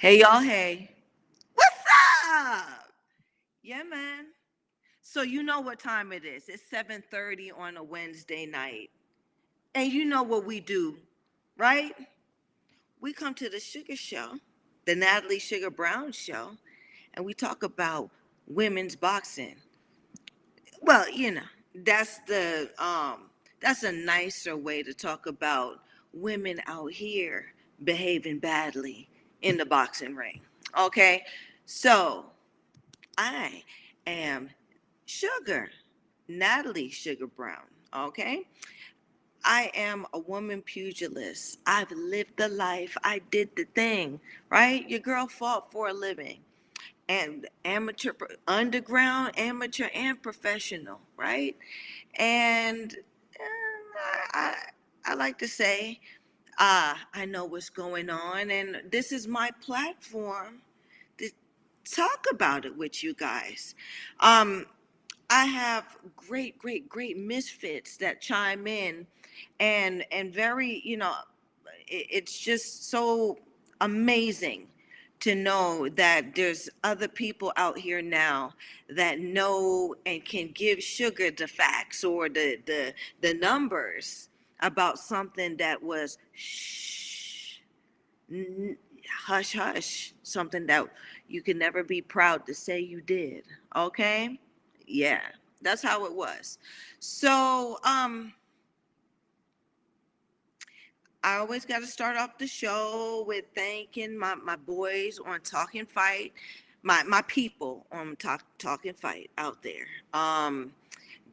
Hey y'all, hey. What's up? Yeah, man. So you know what time it is. It's 7:30 on a Wednesday night. And you know what we do, right? We come to the Sugar Show, the Natalie Sugar Brown show, and we talk about women's boxing. Well, that's a nicer way to talk about women out here behaving badly in the boxing ring. Okay? So, I am Sugar, Natalie Sugar Brown. Okay. I am a woman pugilist. I've lived the life. I did the thing, right? Your girl fought for a living. And amateur, underground, amateur, and professional, right? And I like to say, I know what's going on, and this is my platform to talk about it with you guys. Um, I have great misfits that chime in, and very, it's just so amazing to know that there's other people out here now that know and can give Sugar the facts or the numbers about something that was hush hush, something that you can never be proud to say you did. Okay? Yeah, that's how it was. So, I always got to start off the show with thanking my boys on Talking Fight, my people on Talking Fight out there.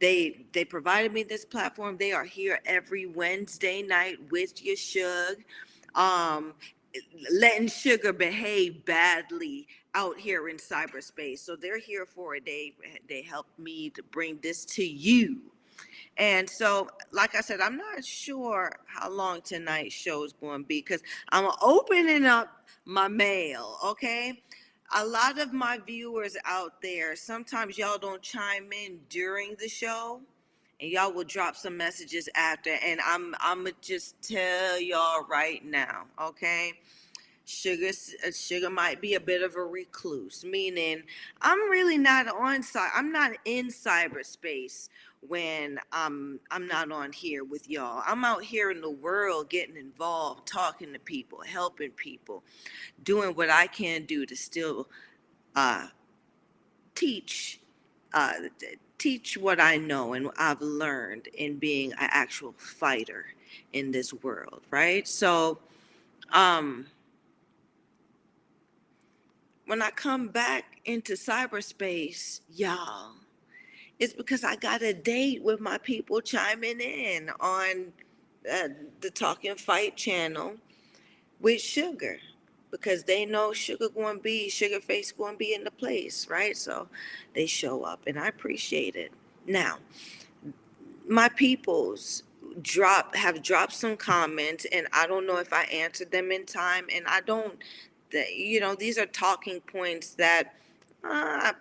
They provided me this platform. They are here every Wednesday night with your Shug. Um, Letting Sugar behave badly out here in cyberspace. So they're here for it. They helped me to bring this to you. And so, like I said, I'm not sure how long tonight's show is going to be because I'm opening up my mail, okay? A lot of my viewers out there, sometimes y'all don't chime in during the show and y'all will drop some messages after. And I'm going to just tell y'all right now, okay? Sugar might be a bit of a recluse, meaning I'm not in cyberspace when I'm not on here with y'all. I'm out here in the world getting involved, talking to people, helping people, doing what I can do to still uh, teach uh, teach what I know and I've learned in being an actual fighter in this world, right? So um when I come back into cyberspace, y'all, it's because I got a date with my people chiming in on uh, the Talking Fight channel with Sugar because they know Sugar Face going to be in the place, right? So they show up and I appreciate it. Now, my peoples have dropped some comments and I don't know if I answered them in time and I don't these are talking points that uh,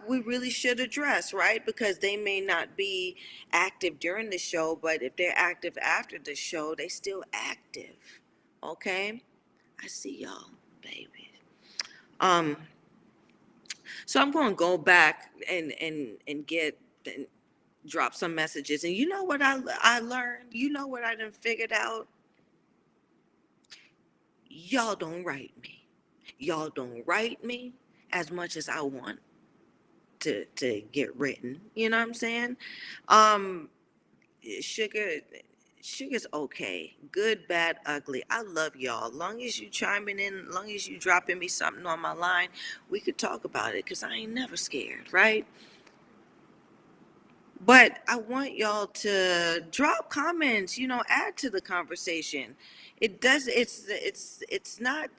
we really should address, right? Because they may not be active during the show, but if they're active after the show, they still active. Okay? I see y'all, baby. Um, so I'm gonna go back and get and drop some messages. And you know what I learned? You know what I done figured out? Y'all don't write me. Y'all don't write me as much as I want to get written. You know what I'm saying? Um, sugar sugar's okay. Good, bad, ugly. I love y'all. Long as you chiming in, long as you dropping me something on my line, we could talk about it because I ain't never scared, right? But I want y'all to drop comments, add to the conversation. It's not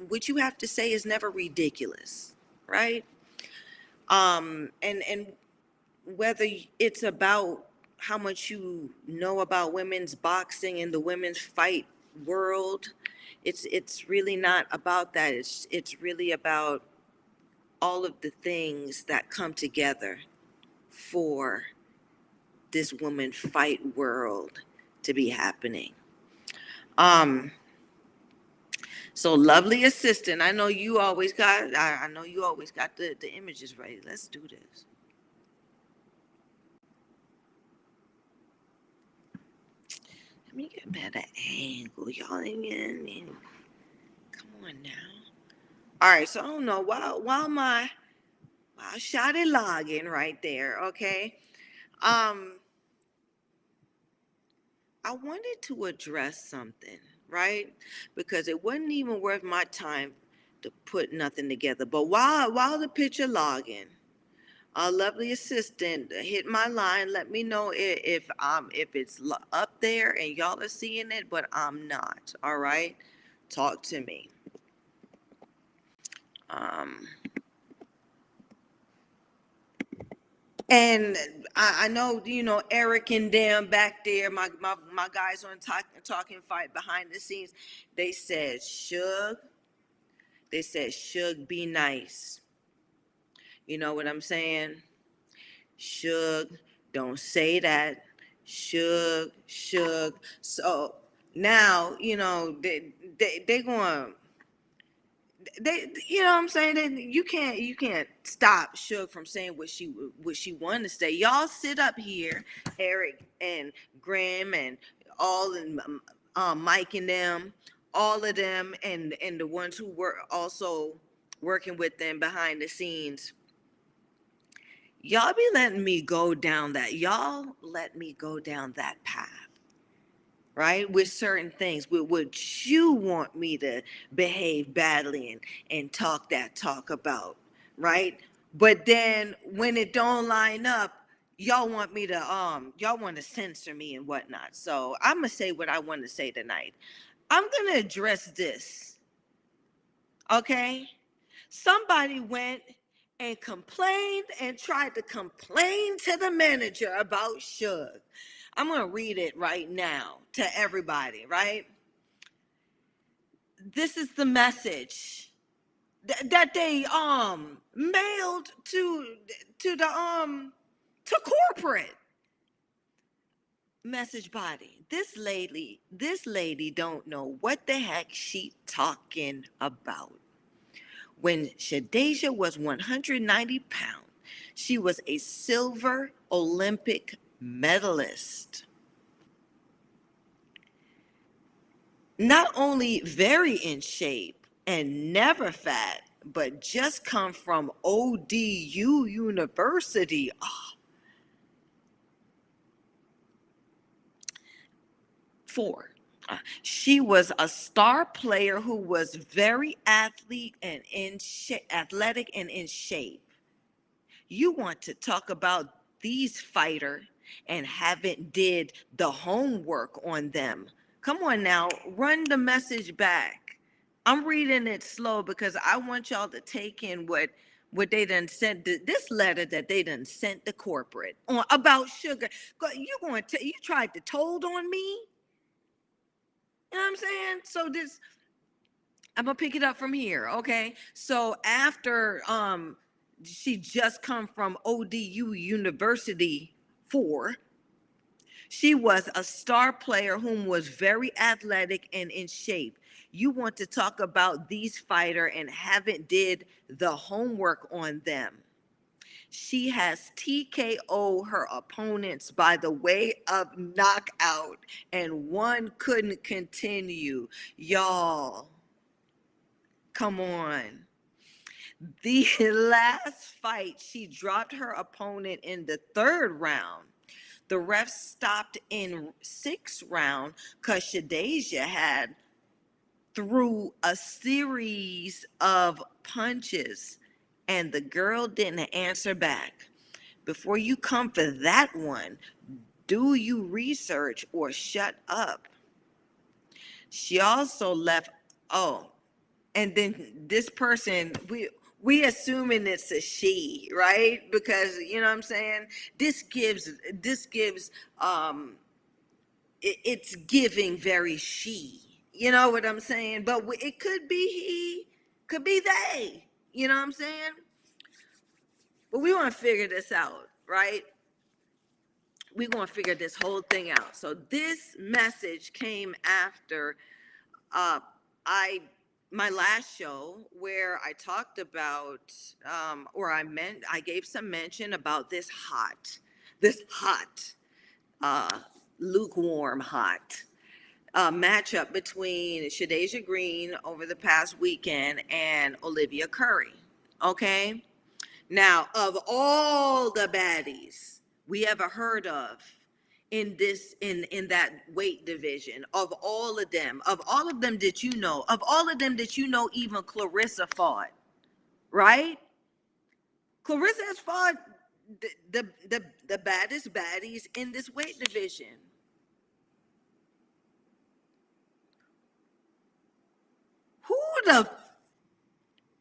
what you have to say is never ridiculous, right? And whether it's about how much you know about women's boxing and the women's fight world, it's really not about that. It's really about all of the things that come together for this woman fight world to be happening. Um, So lovely assistant, I know you always got. I know you always got the images ready. Let's do this. Let me get a better angle, y'all. Come on now. All right. So I don't know. While shot it logging right there. Okay. Um, I wanted to address something, right? Because it wasn't even worth my time to put nothing together. But while the picture logging, our lovely assistant hit my line. Let me know if it's up there and y'all are seeing it, but I'm not. All right, talk to me. Um, and I know Eric and them back there. My guys on talking fight behind the scenes. They said, Suge. They said, Suge, be nice. You know what I'm saying? Suge, don't say that. Suge. So now, they going, you know what I'm saying? You can't stop Suge from saying what she wanted to say. Y'all sit up here, Eric and Graham and all and Mike and them, all of them, and the ones who were also working with them behind the scenes. Y'all be letting me go down that. Y'all let me go down that path, right? With certain things, with what you want me to behave badly and talk that talk about, right? But then when it don't line up, y'all want to censor me and whatnot. So I'm gonna say what I want to say tonight. I'm gonna address this, okay? Somebody went and complained and tried to complain to the manager about Suge. I'm going to read it right now to everybody, right? This is the message that they mailed to the to corporate. Message body. This lady don't know what the heck she talking about. When Shadeja was 190 pounds, she was a silver Olympic medalist. Not only very in shape and never fat, but just come from ODU University. Oh. 4. She was a star player who was very athletic and in shape. You want to talk about these fighter and haven't did the homework on them. Come on now, run the message back. I'm reading it slow because I want y'all to take in what they done sent, this letter that they done sent the corporate on about Sugar. You tried to told on me? You know what I'm saying? So this, I'm gonna pick it up from here, okay? So after she just come from ODU University 4, she was a star player whom was very athletic and in shape. You want to talk about these fighter and haven't did the homework on them. She has TKO her opponents by the way of knockout, and one couldn't continue. Y'all, come on. The last fight, she dropped her opponent in the 3rd round. The ref stopped in 6th round because Shadeja had threw a series of punches and the girl didn't answer back. Before you come for that one, do you research or shut up? She also left, oh, and then this person, we assuming it's a she, right? Because you know what I'm saying, this gives it's giving very she, you know what I'm saying, but it could be he, could be they, you know what I'm saying. But we want to figure this out, right? We want to figure this whole thing out. So this message came after uh I my last show where I talked about, I gave some mention about this hot, uh, lukewarm hot matchup between Shadeja Green over the past weekend and Olivia Curry. Okay. Now, of all the baddies we ever heard of in that weight division, of all of them that even Clarissa fought, right? Clarissa has fought the baddest baddies in this weight division. Who the,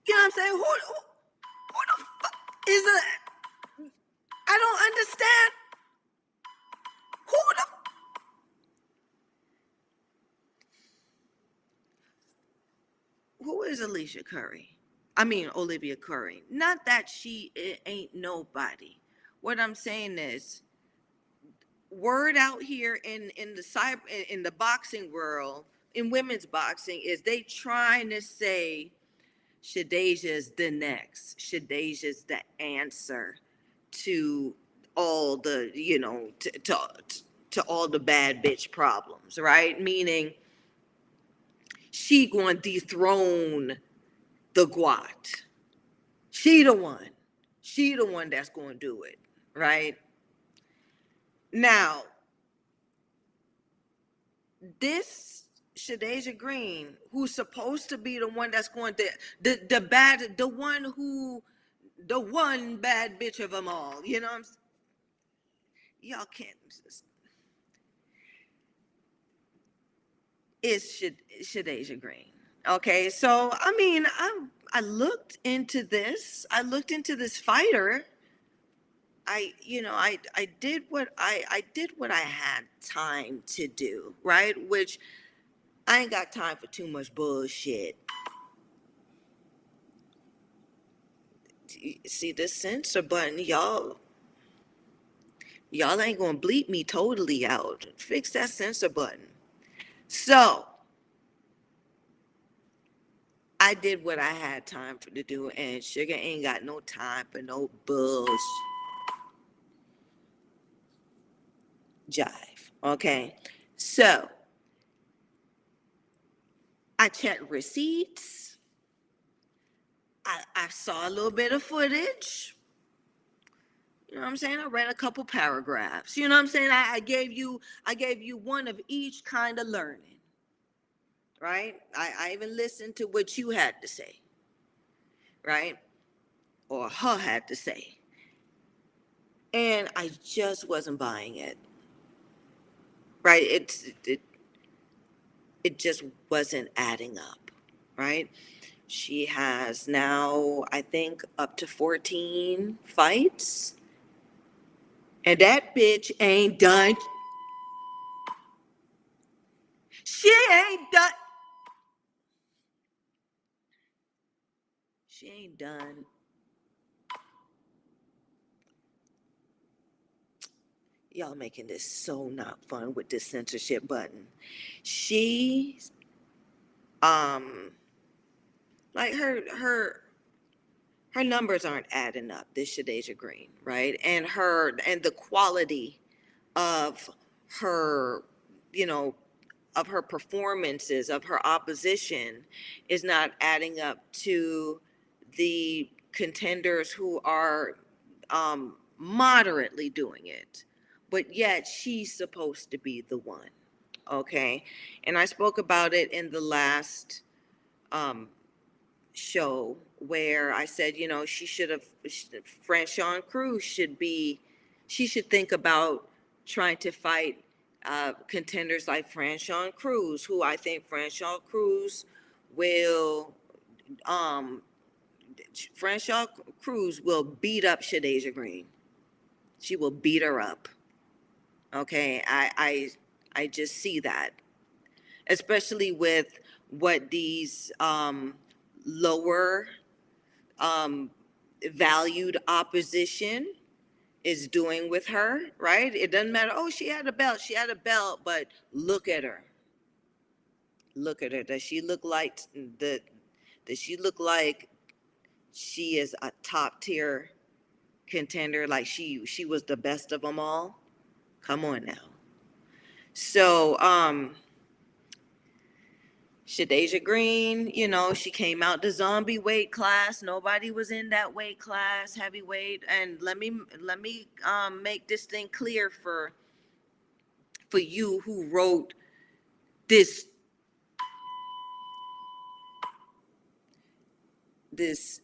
you know what I'm saying? Who the fuck is a, I don't understand. Who the, who is Alicia Curry? I mean, Olivia Curry. Not that she ain't nobody. What I'm saying is, word out here in the cyber in the boxing world, in women's boxing, is they trying to say Shadeja's the next. Shadeja's the answer to all the, to all the bad bitch problems, right? Meaning she going to dethrone the Guat. She the one. She the one that's going to do it, right? Now, this Shadeja Green, who's supposed to be the one that's going to the one bad bitch of them all. You know what I'm saying? Y'all can't. It's Shadeja Green. Okay, so I mean, I looked into this. I looked into this fighter. I did what I had time to do, right? Which I ain't got time for too much bullshit. See this censor button, y'all ain't gonna bleep me totally out. Fix that censor button. So I did what I had time for to do, and Sugar ain't got no time for no bullshit jive. Okay, so I checked receipts. I saw a little bit of footage. You know what I'm saying? I read a couple paragraphs. You know what I'm saying? I gave you one of each kind of learning. Right? I even listened to what you had to say. Right? Or her had to say. And I just wasn't buying it. Right? It just wasn't adding up. Right? She has now, I think, up to 14 fights. And that bitch ain't done. She ain't done. She ain't done. Y'all making this so not fun with this censorship button. She, like her numbers aren't adding up. This Shadeja Green, right? And the quality of her, you know, of her performances, of her opposition, is not adding up to the contenders who are moderately doing it. But yet she's supposed to be the one. Okay. And I spoke about it in the last um, show where I said, she should have, Franchon Cruz she should think about trying to fight contenders like Franchon Cruz, who I think Franchon Cruz will, Franchon Cruz will beat up Shadeja Green. She will beat her up. Okay, I just see that, especially with what these lower valued opposition is doing with her, right? It doesn't matter. Oh, she had a belt, but look at her. Look at her. Does she look like Does she look like she is a top tier contender? Like she was the best of them all? Come on now. So, Shadeja Green, you know, she came out the zombie weight class. Nobody was in that weight class, heavyweight. And let me make this thing clear for you who wrote this this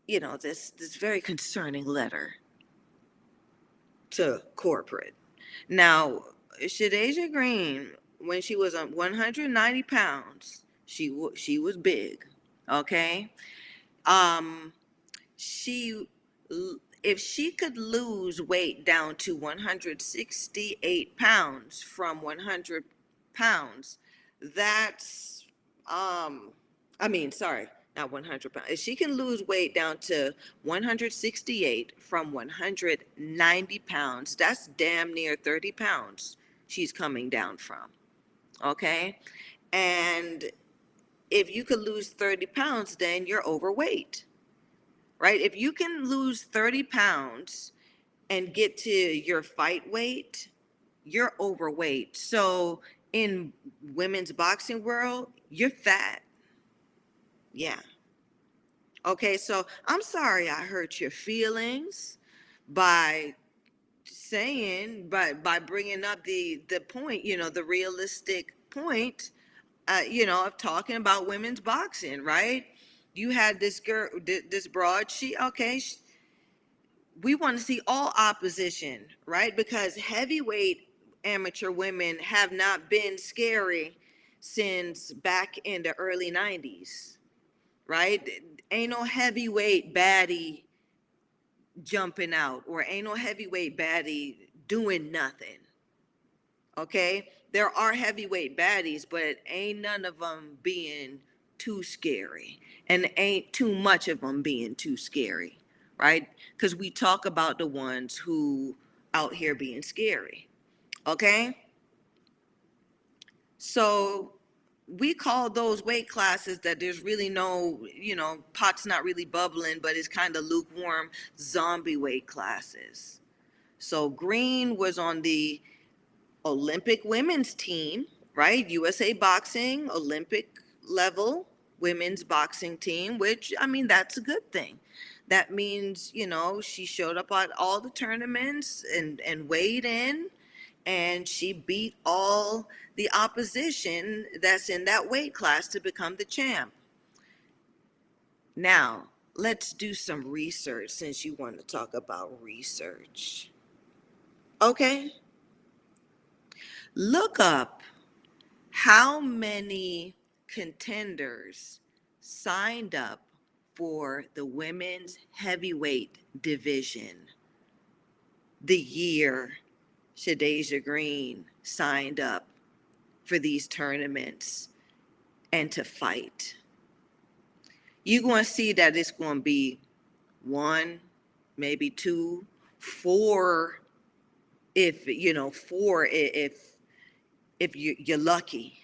this very concerning letter to corporate. Now, Shadeja Green, when she was on 190 pounds, she was big. Okay. Um, she if she could lose weight down to 168 pounds from 100 pounds, that's I mean, sorry, not 100 pounds. If she can lose weight down to 168 from 190 pounds, that's damn near 30 pounds she's coming down from. Okay. And if you could lose 30 pounds, then you're overweight, right? If you can lose 30 pounds and get to your fight weight, you're overweight. So in women's boxing world, you're fat. Yeah. Okay, so I'm sorry I hurt your feelings by saying, by bringing up the point, the realistic point, of talking about women's boxing, right? You had this girl, this broad. We want to see all opposition, right? Because heavyweight amateur women have not been scary since back in the early 90s, right? Ain't no heavyweight baddie jumping out, or ain't no heavyweight baddie doing nothing. Okay? There are heavyweight baddies, but ain't none of them being too scary, and ain't too much of them being too scary, right? Because we talk about the ones who out here being scary. Okay? So we call those weight classes that there's really no, pot's not really bubbling, but it's kind of lukewarm, zombie weight classes. So Green was on the Olympic women's team, right? USA Boxing, Olympic level women's boxing team, which, I mean, that's a good thing. That means, she showed up at all the tournaments and weighed in, and she beat all the opposition that's in that weight class to become the champ. Now, let's do some research since you want to talk about research. Okay? Look up how many contenders signed up for the women's heavyweight division the year Shadeja Green signed up for these tournaments and to fight. You're going to see that it's going to be one, maybe two, four, if you're lucky,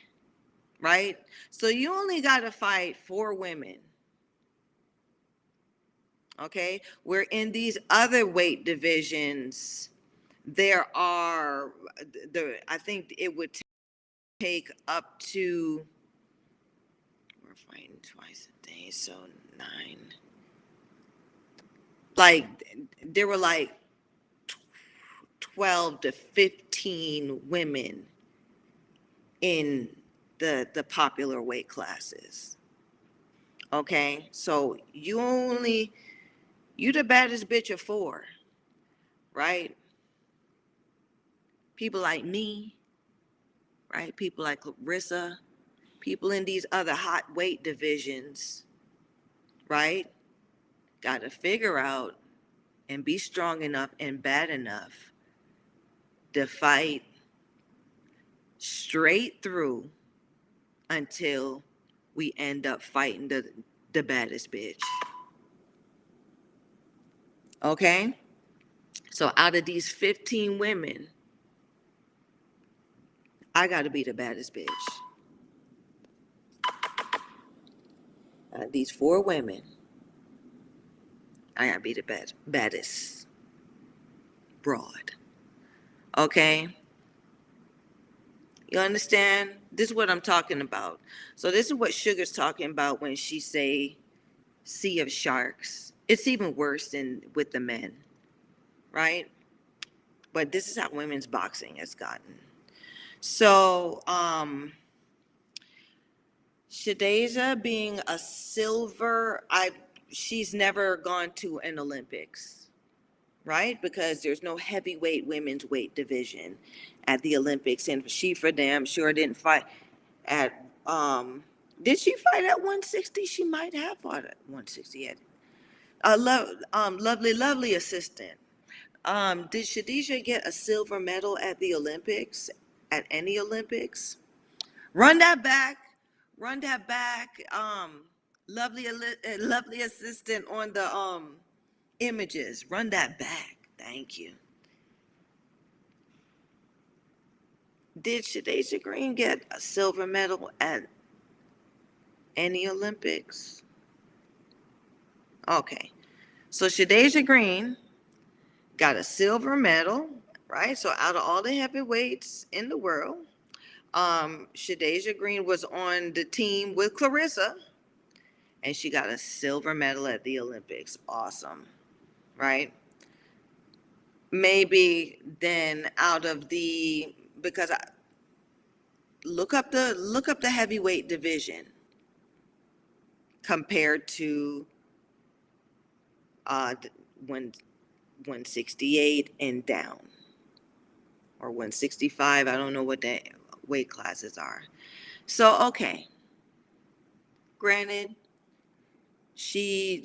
right? So you only got to fight 4 women. Okay, where in these other weight divisions, I think it would take up to, we're fighting twice a day, so 9. Like, there were like 12 to 15 women in the popular weight classes. Okay, so you the baddest bitch of 4, right? People like me, right? People like Clarissa, people in these other hot weight divisions, right? Got to figure out and be strong enough and bad enough to fight straight through until we end up fighting the baddest bitch. Okay? So out of these 15 women, I got to be the baddest bitch. These four women, I gotta be the baddest broad. Okay? You understand? This is what I'm talking about. So this is what Sugar's talking about when she say sea of sharks. It's even worse than with the men, right? But this is how women's boxing has gotten. So, Shadeja being a silver, she's never gone to an Olympics, right? Because there's no heavyweight women's weight division at the Olympics, and she for damn sure didn't fight at. Did she fight at 160? She might have fought at 160. Lovely assistant. Did Shadisha get a silver medal at the Olympics? At any Olympics? Run that back. Run that back. Lovely assistant on the images. Run that back. Thank you. Did Shadisha Green get a silver medal at any Olympics? Okay. So Shadisha Green got a silver medal, right? So out of all the heavyweights in the world, Shadisha Green was on the team with Clarissa, and she got a silver medal at the Olympics. Awesome, right? Maybe then out of the because I look up the heavyweight division compared to when 168 and down, or 165. I don't know what the weight classes are. So okay, granted, she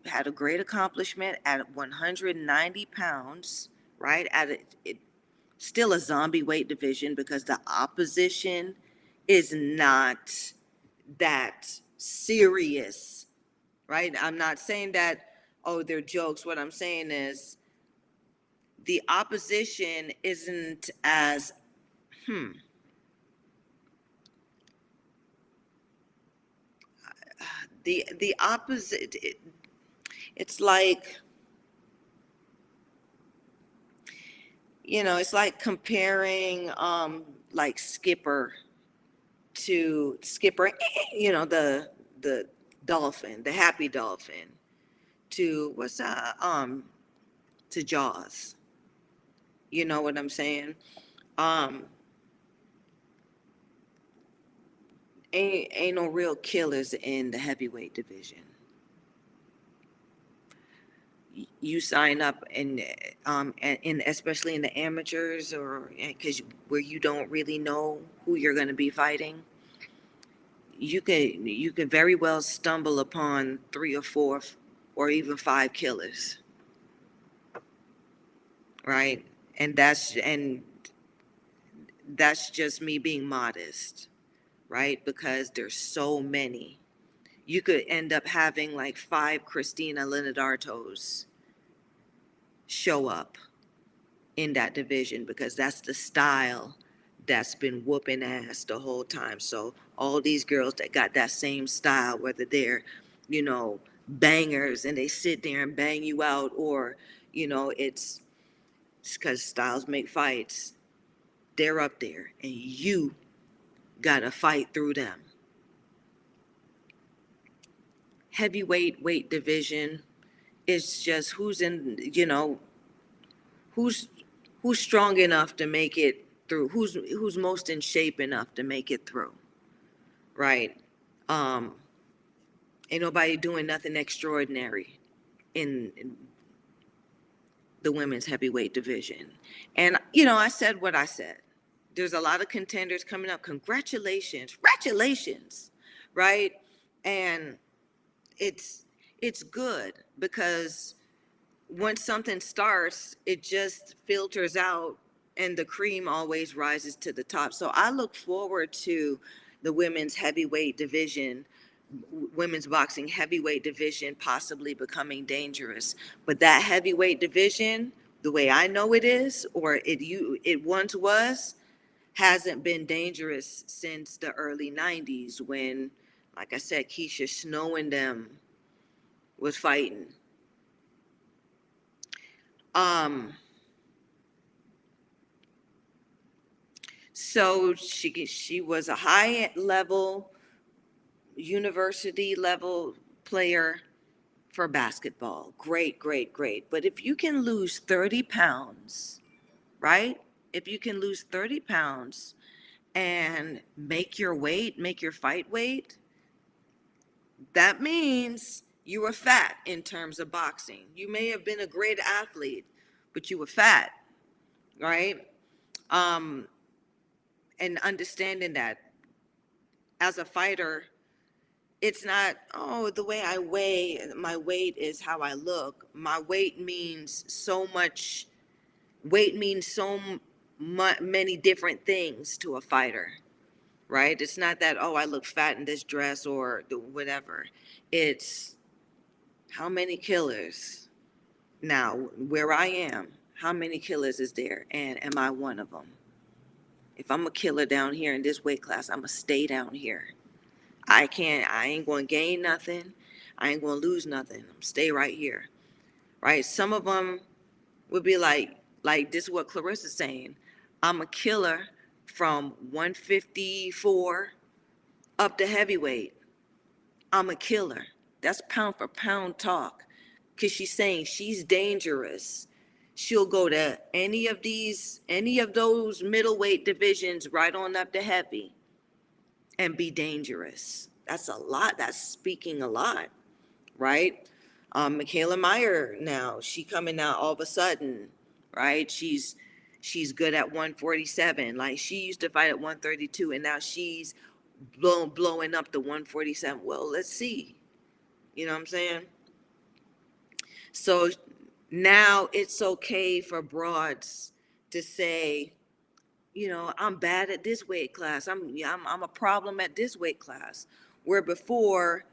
had a great accomplishment at 190 pounds, right? It still a zombie weight division because the opposition is not that serious, right? I'm not saying that, oh, they're jokes. What I'm saying is the opposition isn't as, the opposite, it's like, it's like comparing like Skipper, the dolphin, the happy dolphin, to what's that, to Jaws. You know what I'm saying? Um, ain't no real killers in the heavyweight division. You sign up and especially in the amateurs, or because where you don't really know who you're going to be fighting, you could very well stumble upon 3 or 4 or even 5 killers, right? And that's just me being modest, right? Because there's so many. You could end up having like 5 Christina Linadartos show up in that division because that's the style that's been whooping ass the whole time. So all these girls that got that same style, whether they're, bangers and they sit there and bang you out, or, it's because styles make fights, they're up there and you gotta fight through them. Heavyweight weight division is just who's who's strong enough to make it through, who's most in shape enough to make it through, right? um Ain't nobody doing nothing extraordinary in the women's heavyweight division. And I said what I said. There's a lot of contenders coming up. Congratulations, right? And it's good because once something starts, it just filters out and the cream always rises to the top. So I look forward to the women's boxing heavyweight division possibly becoming dangerous. But that heavyweight division, the way I know it is, or it once was, hasn't been dangerous since the early 90s when Like I said, Keisha Snow and them was fighting. So she was a high level, university level player for basketball. Great, great, great. But if you can lose 30 pounds, right? If you can lose 30 pounds and make your weight, make your fight weight, that means you were fat in terms of boxing. You may have been a great athlete, but you were fat, right? Um, and understanding that as a fighter, it's not, oh, the way I weigh, my weight is how I look. My weight means so much, weight means so many different things to a fighter, right? It's not that, oh, I look fat in this dress or whatever. It's how many killers. Now, where I am, how many killers is there? And am I one of them? If I'm a killer down here in this weight class, I'm going to stay down here. I ain't going to gain nothing. I ain't going to lose nothing. I'm stay right here. Right? Some of them would be like this is what Clarissa's saying. I'm a killer from 154 up to heavyweight. I'm a killer. That's pound for pound talk. Because she's saying she's dangerous. She'll go to any of those middleweight divisions right on up to heavy and be dangerous. That's a lot. That's speaking a lot, right? Michaela Meyer now, she coming out all of a sudden, right? She's good at 147. Like she used to fight at 132 and now she's blowing up to 147. Well, let's see. You know what I'm saying? So now it's okay for broads to say, you know, I'm bad at this weight class. I'm a problem at this weight class. Where before,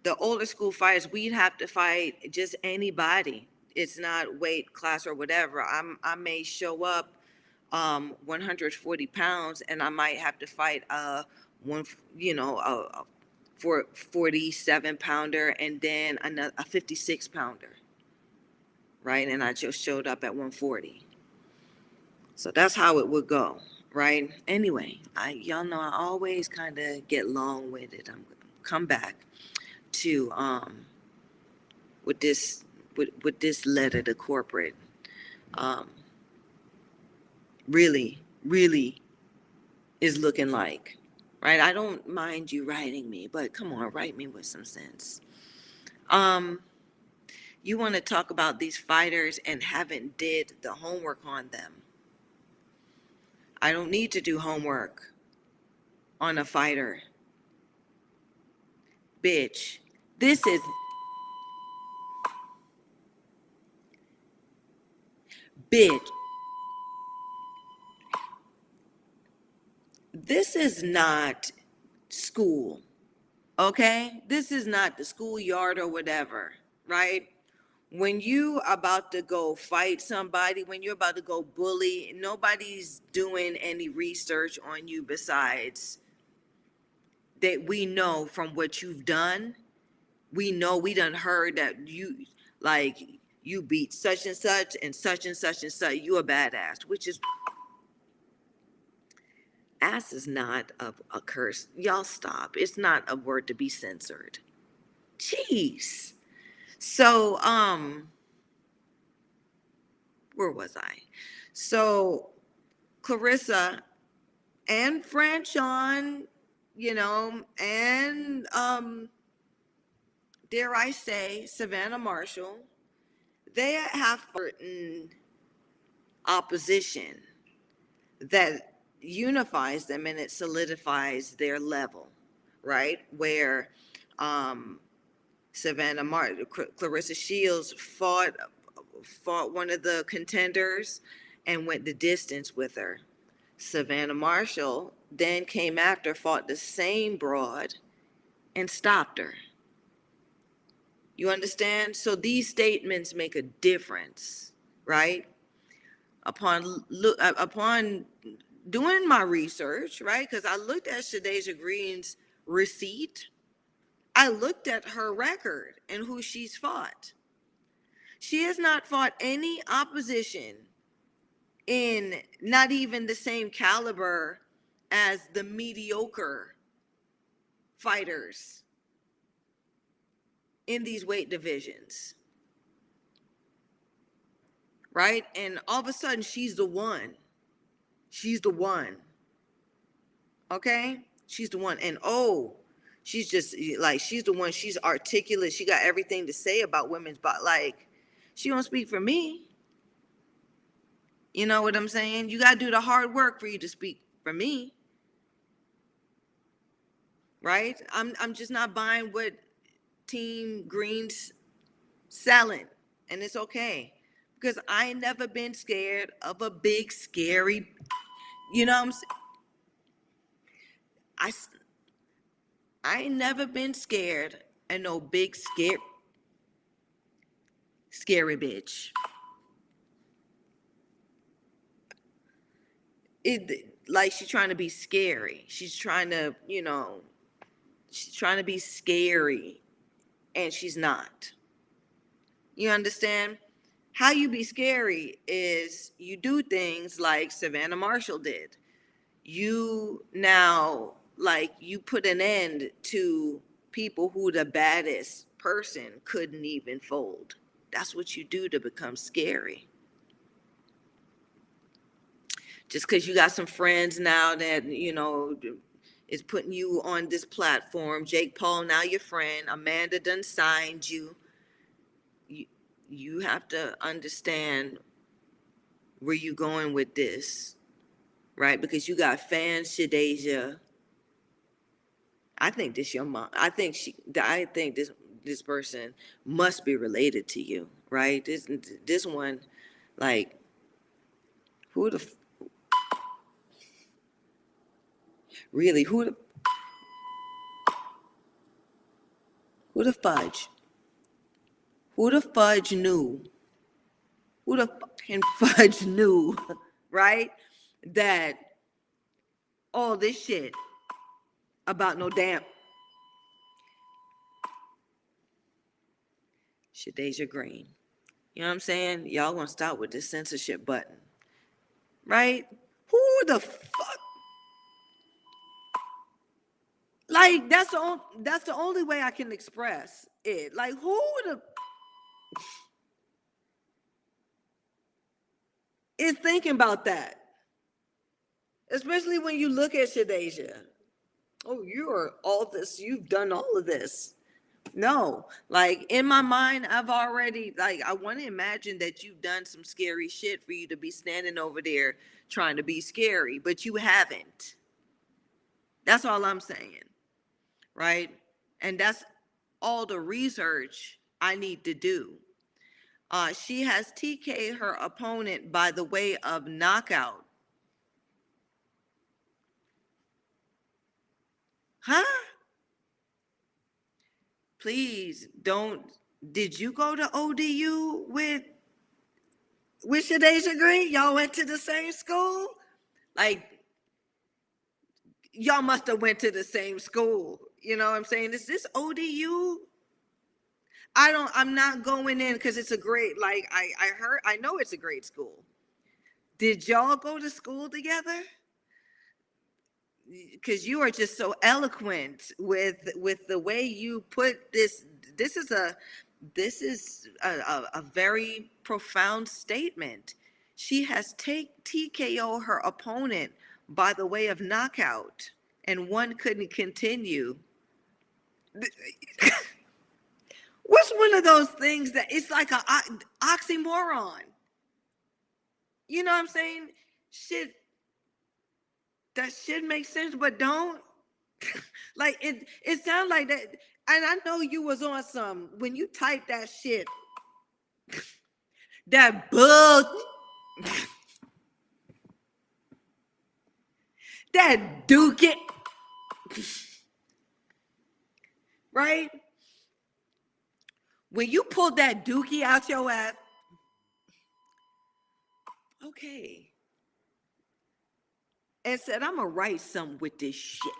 the older school fighters, we'd have to fight just anybody. It's not weight class or whatever. I may show up 140 pounds and I might have to fight a 47 pounder and then a 56 pounder, right? And I just showed up at 140. So that's how it would go, right? Anyway, y'all know I always kind of get long-winded. I'm gonna come back to with this letter to corporate. Really, really is looking like, right? I don't mind you writing me, but come on, write me with some sense. You want to talk about these fighters and haven't did the homework on them. I don't need to do homework on a fighter. Bitch, this is bitch. This is not school, okay? This is not the schoolyard or whatever, right? When you about to go fight somebody, when you're about to go bully, nobody's doing any research on you besides that we know from what you've done. We know we done heard that you beat such and such and such and such and such. You a badass, which is ass is not a curse. Y'all stop. It's not a word to be censored. Jeez. So, where was I? So, Clarissa and Franchon, and dare I say, Savannah Marshall, they have certain opposition that unifies them and it solidifies their level, right? Where Savannah Martin, Clarissa Shields fought one of the contenders and went the distance with her. Savannah Marshall then came after, fought the same broad and stopped her. You understand? So these statements make a difference, right? Upon doing my research, right? Because I looked at Shadeja Green's receipt, I looked at her record and who she's fought. She has not fought any opposition in not even the same caliber as the mediocre fighters in these weight divisions, right? And all of a sudden, she's the one. She's the one. Okay? She's the one. And oh, she's just like, she's the one. She's articulate. She got everything to say about women's body. Like, she don't speak for me. You know what I'm saying? You got to do the hard work for you to speak for me. Right? I'm just not buying what Team Green's selling. And it's okay. Because I ain't never been scared of a big, scary, you know what I'm saying? I ain't never been scared of no big, scary bitch. Like she's trying to be scary. She's trying to, she's trying to be scary. And she's not. You understand? How you be scary is you do things like Savannah Marshall did. You now, like, you put an end to people who the baddest person couldn't even fold. That's what you do to become scary. Just because you got some friends now that, is putting you on this platform. Jake Paul, now your friend. Amanda done signed you. You have to understand where you going with this, right? Because you got fans, Shadeja. I think this your mom. I think this person must be related to you, right? This one, like, who the really who the fudge? Who the fudge knew? Who the fucking fudge knew, right? That all this shit about no damn Shadeja Green. You know what I'm saying? Y'all gonna start with this censorship button, right? Who the fuck? Like, that's the only way I can express it. Like, who the is thinking about that? Especially when you look at Shadeja. Oh, you are all this. You've done all of this. No, like, in my mind, I've already, like, I want to imagine that you've done some scary shit for you to be standing over there trying to be scary, but you haven't. That's all I'm saying, right? And that's all the research I need to do. She has TK'd her opponent by the way of knockout. Huh? Please don't. Did you go to ODU with Shadeja Green? Y'all went to the same school? Like, y'all must have went to the same school. You know what I'm saying? Is this ODU? I'm not going in because it's a great, like, I know it's a great school. Did y'all go to school together? Because you are just so eloquent with the way you put this. This is a very profound statement. She has TKO her opponent by the way of knockout, and one couldn't continue. What's one of those things that it's like a oxymoron? You know what I'm saying? Shit, that shit makes sense, but don't. Like, it sounds like that. And I know you was on some when you typed that shit. That bug. That dookie. Right? When you pulled that dookie out your ass. Okay. And said, I'm gonna write something with this shit.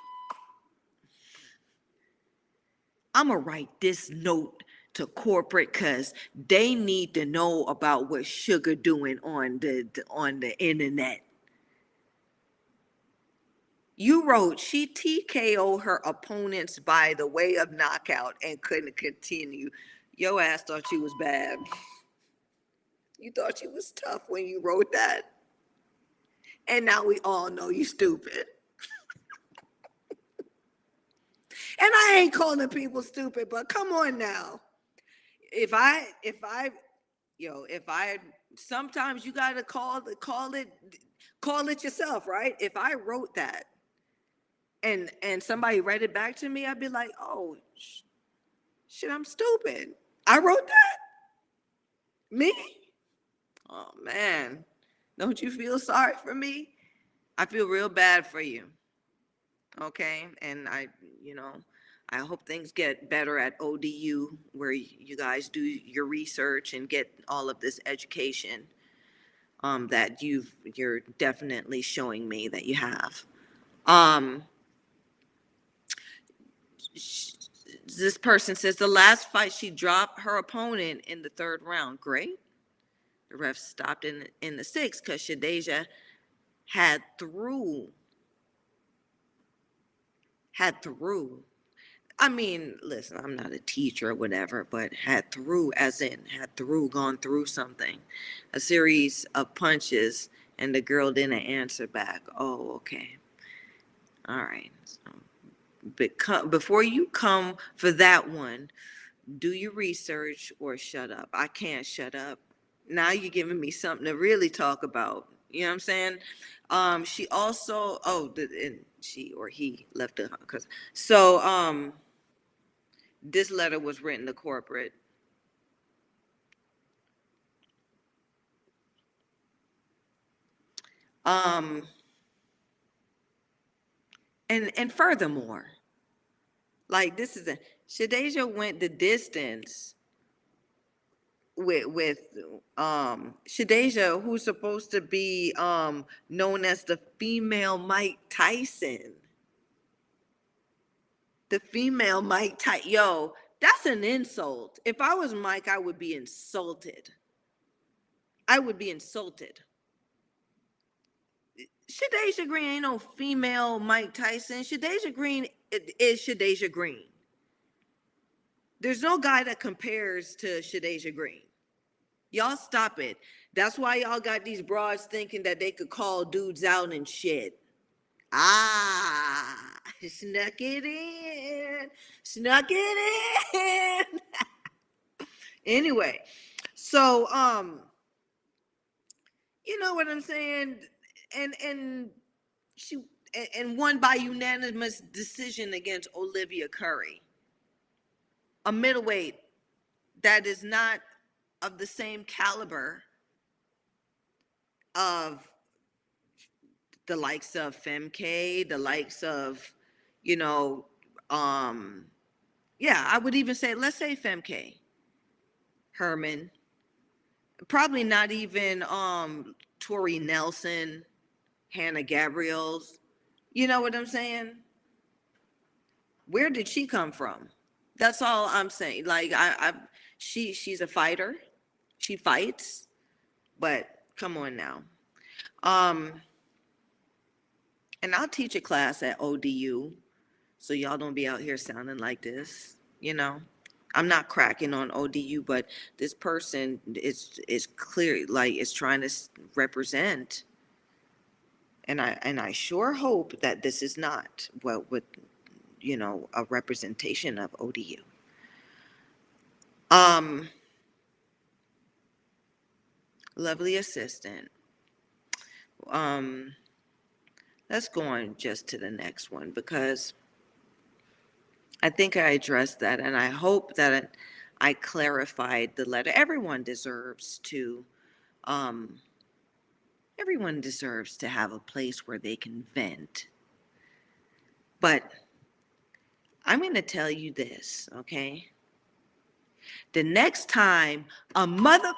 I'm going to write this note to corporate because they need to know about what Sugar doing on the internet. You wrote she TKO'd her opponents by the way of knockout and couldn't continue. Your ass thought she was bad. You thought she was tough when you wrote that. And now we all know you stupid. And I ain't calling people stupid, but come on now. If I sometimes you gotta call it yourself, right? If I wrote that and somebody read it back to me, I'd be like, oh shit, I'm stupid. I wrote that? Me? Oh man. Don't you feel sorry for me? I feel real bad for you. Okay? And I hope things get better at ODU where you guys do your research and get all of this education that you're definitely showing me that you have. Um, this person says the last fight she dropped her opponent in the third round. Great. The ref stopped in the sixth because Shadeja had through. I mean, listen, I'm not a teacher or whatever, but had gone through something, a series of punches, and the girl didn't answer back. Oh, okay. All right. So, before you come for that one, do your research or shut up. I can't shut up. Now you're giving me something to really talk about. You know what I'm saying? She also, and she or he left the, cause, so, this letter was written to corporate. Um, and furthermore, like this is a Shadeja went the distance with Shadeja, who's supposed to be known as the female Mike Tyson. The female Mike Tyson. Yo, that's an insult. If I was Mike, I would be insulted. I would be insulted. Shadeja Green ain't no female Mike Tyson. Shadeja Green is Shadeja Green. There's no guy that compares to Shadeja Green. Y'all stop it. That's why y'all got these broads thinking that they could call dudes out and shit. Ah, snuck it in. Snuck it in. Anyway, so you know what I'm saying? And she and won by unanimous decision against Olivia Curry, a middleweight that is not of the same caliber of the likes of Femke, the likes of, you know, um, yeah, I would even say, let's say Femke, Herman, probably not even Tori Nelson, Hannah Gabriels. You know what I'm saying? Where did she come from? That's all I'm saying. Like she's a fighter. She fights, but come on now. Um, and I'll teach a class at ODU, so y'all don't be out here sounding like this. You know, I'm not cracking on ODU, but this person is clear, like is trying to represent, and I sure hope that this is not what a representation of ODU. Um, lovely assistant. Um, let's go on just to the next one because I think I addressed that, and I hope that I clarified the letter. Um, everyone deserves to have a place where they can vent. But I'm going to tell you this, okay? The next time a mother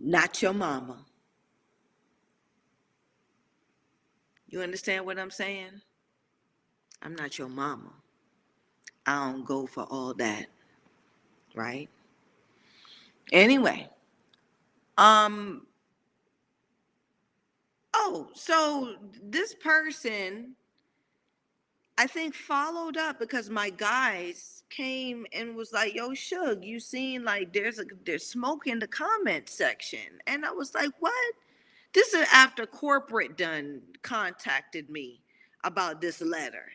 not your mama. You understand what I'm saying? I'm not your mama. I don't go for all that, right? Anyway, um, oh, so this person, I think, followed up because my guys came and was like, "Yo, Suge, you seen like there's smoke in the comment section," and I was like, "What?" This is after corporate done contacted me about this letter.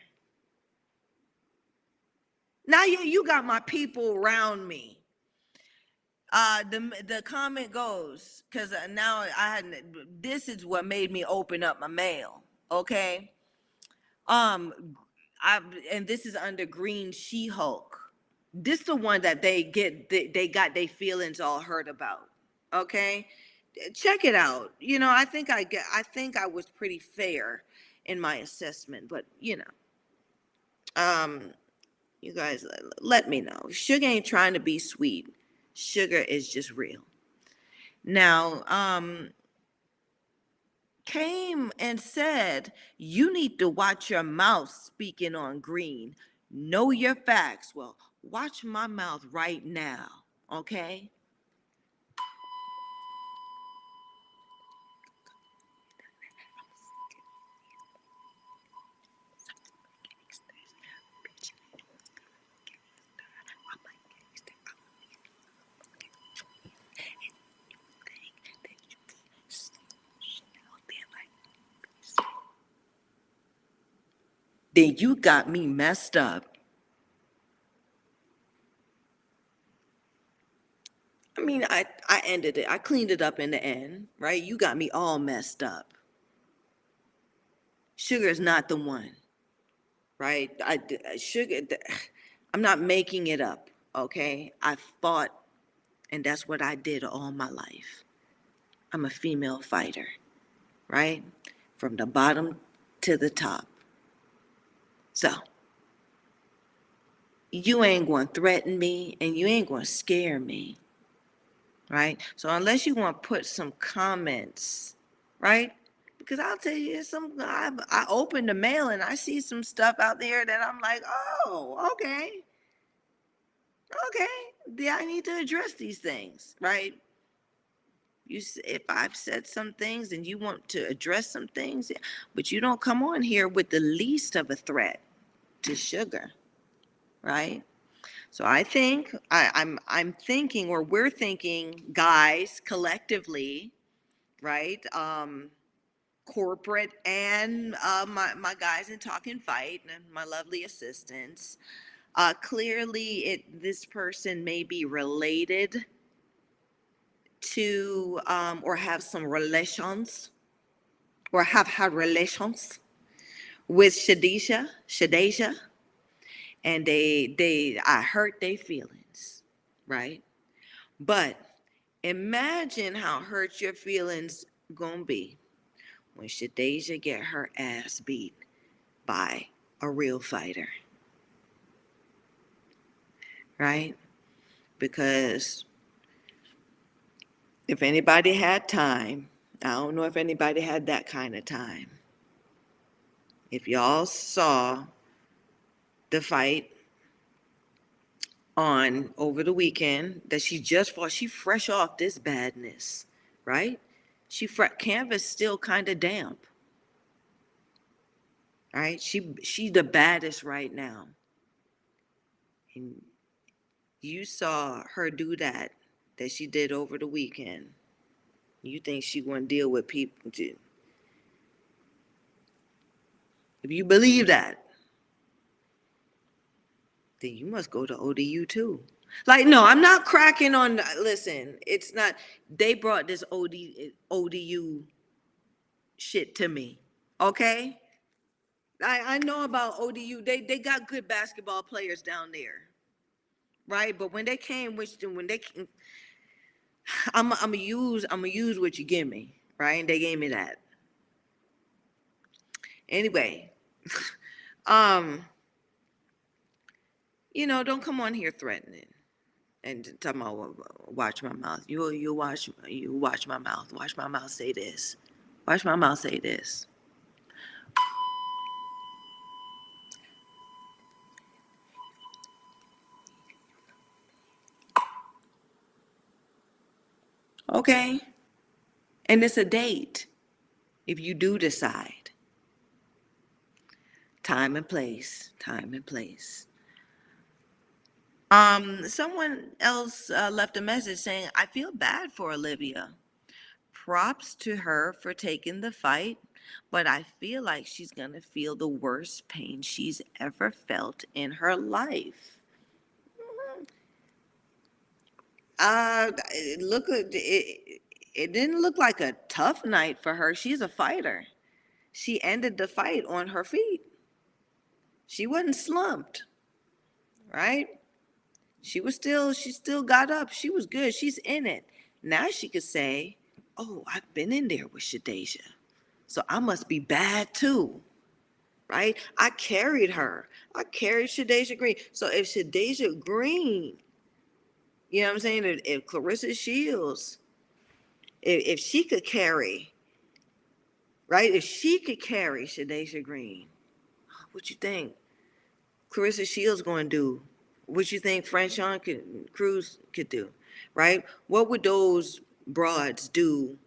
Now you got my people around me. The comment goes because now I had this is what made me open up my mail. Okay, um, I and this is under Green She-Hulk. This the one that they got their feelings all hurt about. Okay, check it out. I think I was pretty fair in my assessment, but um, you guys let me know. Sugar ain't trying to be sweet. Sugar is just real. Now, came and said, you need to watch your mouth speaking on Green. Know your facts. Well, watch my mouth right now, okay? Then you got me messed up. I mean, I ended it. I cleaned it up in the end, right? You got me all messed up. Sugar is not the one, right? Sugar, I'm not making it up, okay? I fought, and that's what I did all my life. I'm a female fighter, right? From the bottom to the top. So, you ain't going to threaten me and you ain't going to scare me, right? So unless you want to put some comments, right? Because I'll tell you, I open the mail and I see some stuff out there that I'm like, oh, okay, yeah, I need to address these things, right? If I've said some things and you want to address some things, but you don't come on here with the least of a threat to Sugar, right? So I think I'm thinking, or we're thinking, guys, collectively, right? Corporate and my guys in Talking Fight and my lovely assistants. Clearly, this person may be related to or have some relations or have had relations with Shadeja, and I hurt their feelings, right? But imagine how hurt your feelings gonna be when Shadeja get her ass beat by a real fighter, right? Because if anybody had time, I don't know if anybody had that kind of time. If y'all saw the fight on over the weekend that she just fought, she fresh off this badness, right? Canvas still kind of damp, right? She the baddest right now, and you saw her do that she did over the weekend. You think she gonna deal with people too? If you believe that, then you must go to ODU too. Like, no, I'm not cracking on. Listen, it's not. They brought this ODU shit to me. Okay, I know about ODU. They got good basketball players down there, right? But when they came, when they, I'm gonna use what you give me, right? And they gave me that. Anyway, um, don't come on here threatening. and talking about watch my mouth. You watch my mouth. Watch my mouth say this. Watch my mouth say this. Okay, and it's a date. If you do decide, time and place, time and place. Someone else left a message saying, "I feel bad for Olivia. Props to her for taking the fight, but I feel like she's going to feel the worst pain she's ever felt in her life." It didn't look like a tough night for her. She's a fighter. She ended the fight on her feet. She wasn't slumped, right? She still got up. She was good. She's in it. Now she could say, "Oh, I've been in there with Shadeja, so I must be bad too." Right? I carried her. I carried Shadeja Green. So if Shadeja Green, you know what I'm saying? If Clarissa Shields, if she could carry, right? If she could carry Shadeja Green, what you think Clarissa Shields going to do? What you think Franchon Cruz could do? Right? What would those broads do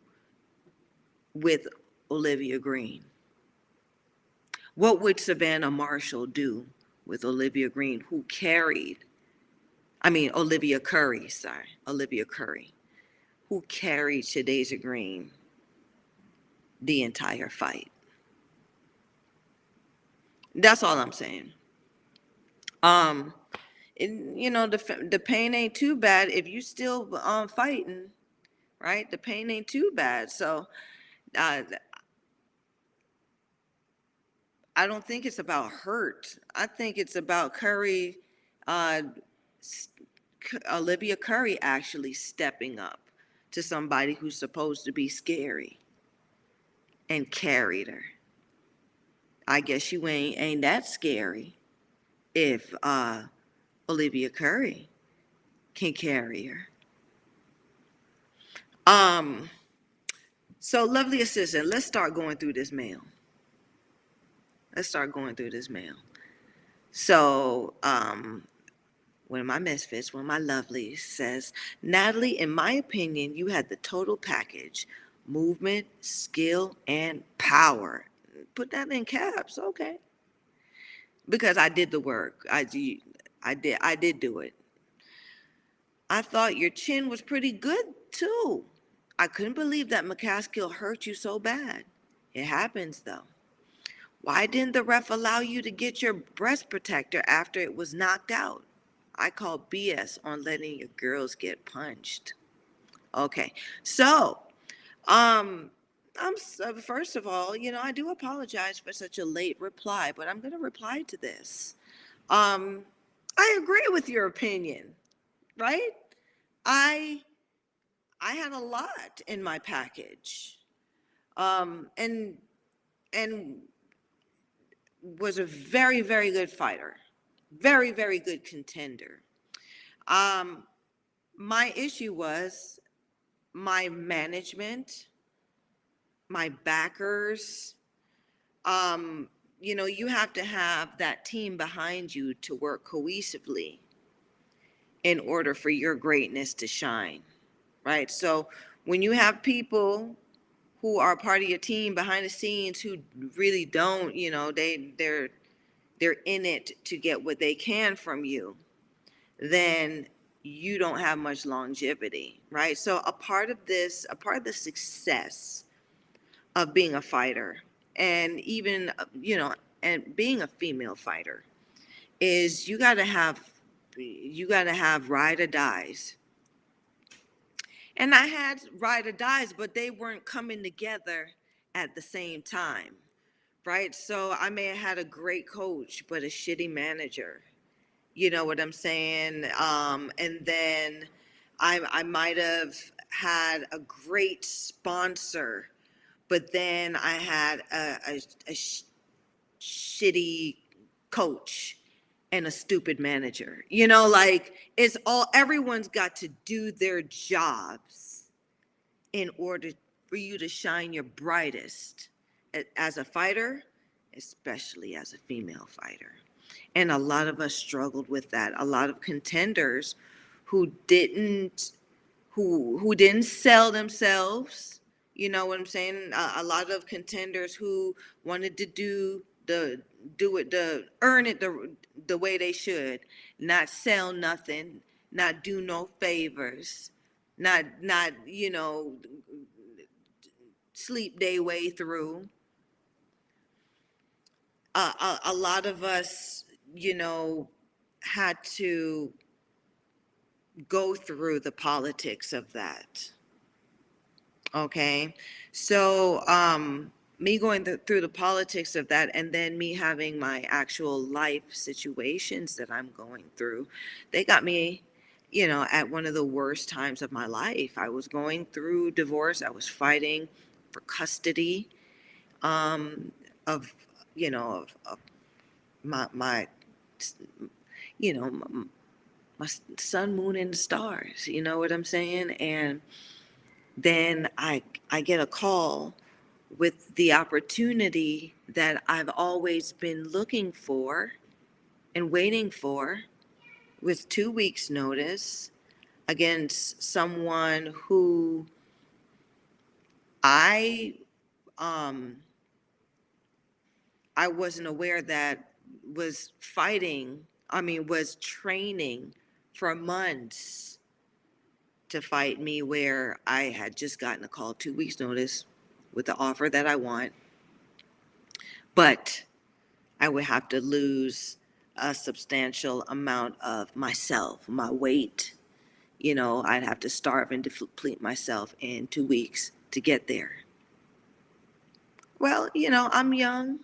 with Olivia Green? What would Savannah Marshall do with Olivia Green, who carried, Olivia Curry, Olivia Curry, who carried Shadeja Green the entire fight? That's all I'm saying. Um, the pain ain't too bad if you still fighting, right? The pain ain't too bad. So uh, I don't think it's about hurt. I think it's about Curry, uh, Olivia Curry actually stepping up to somebody who's supposed to be scary and carried her. I guess you ain't that scary if Olivia Curry can carry her. Um, so lovely assistant, let's start going through this mail. Let's start going through this mail. So, one of my misfits, one of my lovelies says, "Natalie, in my opinion, you had the total package: movement, skill, and power." Put that in caps, okay? Because I did the work. I did do it. I thought your chin was pretty good too. I couldn't believe that McCaskill hurt you so bad. It happens though. Why didn't the ref allow you to get your breast protector after it was knocked out? I call BS on letting your girls get punched. Okay, so um, first of all, I do apologize for such a late reply, but I'm going to reply to this. Um, I agree with your opinion, right? I I had a lot in my package, and and was a very very good fighter, very very good contender. Um, my issue was my management, my backers. Um, you have to have that team behind you to work cohesively in order for your greatness to shine, right? So when you have people who are part of your team behind the scenes who really don't, they're in it to get what they can from you, then you don't have much longevity, right? So a part of the success of being a fighter, and even and being a female fighter, is you got to have ride or dies. And I had ride or dies, but they weren't coming together at the same time, right? So I may have had a great coach but a shitty manager. You know what I'm saying? And then I might have had a great sponsor, but then I had a shitty coach, and a stupid manager. You know, like it's all, everyone's got to do their jobs in order for you to shine your brightest as a fighter, especially as a female fighter. And a lot of us struggled with that. A lot of contenders who didn't who didn't sell themselves. You know what I'm saying? A lot of contenders who wanted to do it, the earn it the way they should, not sell nothing, not do no favors, not sleep their way through. A lot of us, had to go through the politics of that. Okay. So, me going through the politics of that, and then me having my actual life situations that I'm going through, they got me, at one of the worst times of my life. I was going through divorce. I was fighting for custody, of, of my, you know, my sun, moon, and the stars. You know what I'm saying? And then I get a call with the opportunity that I've always been looking for and waiting for, with 2 weeks notice, against someone who I um I wasn't aware that was fighting, was training for months to fight me, where I had just gotten a call 2 weeks notice with the offer that I want, but I would have to lose a substantial amount of myself, my weight. I'd have to starve and deplete myself in 2 weeks to get there. Well, I'm young,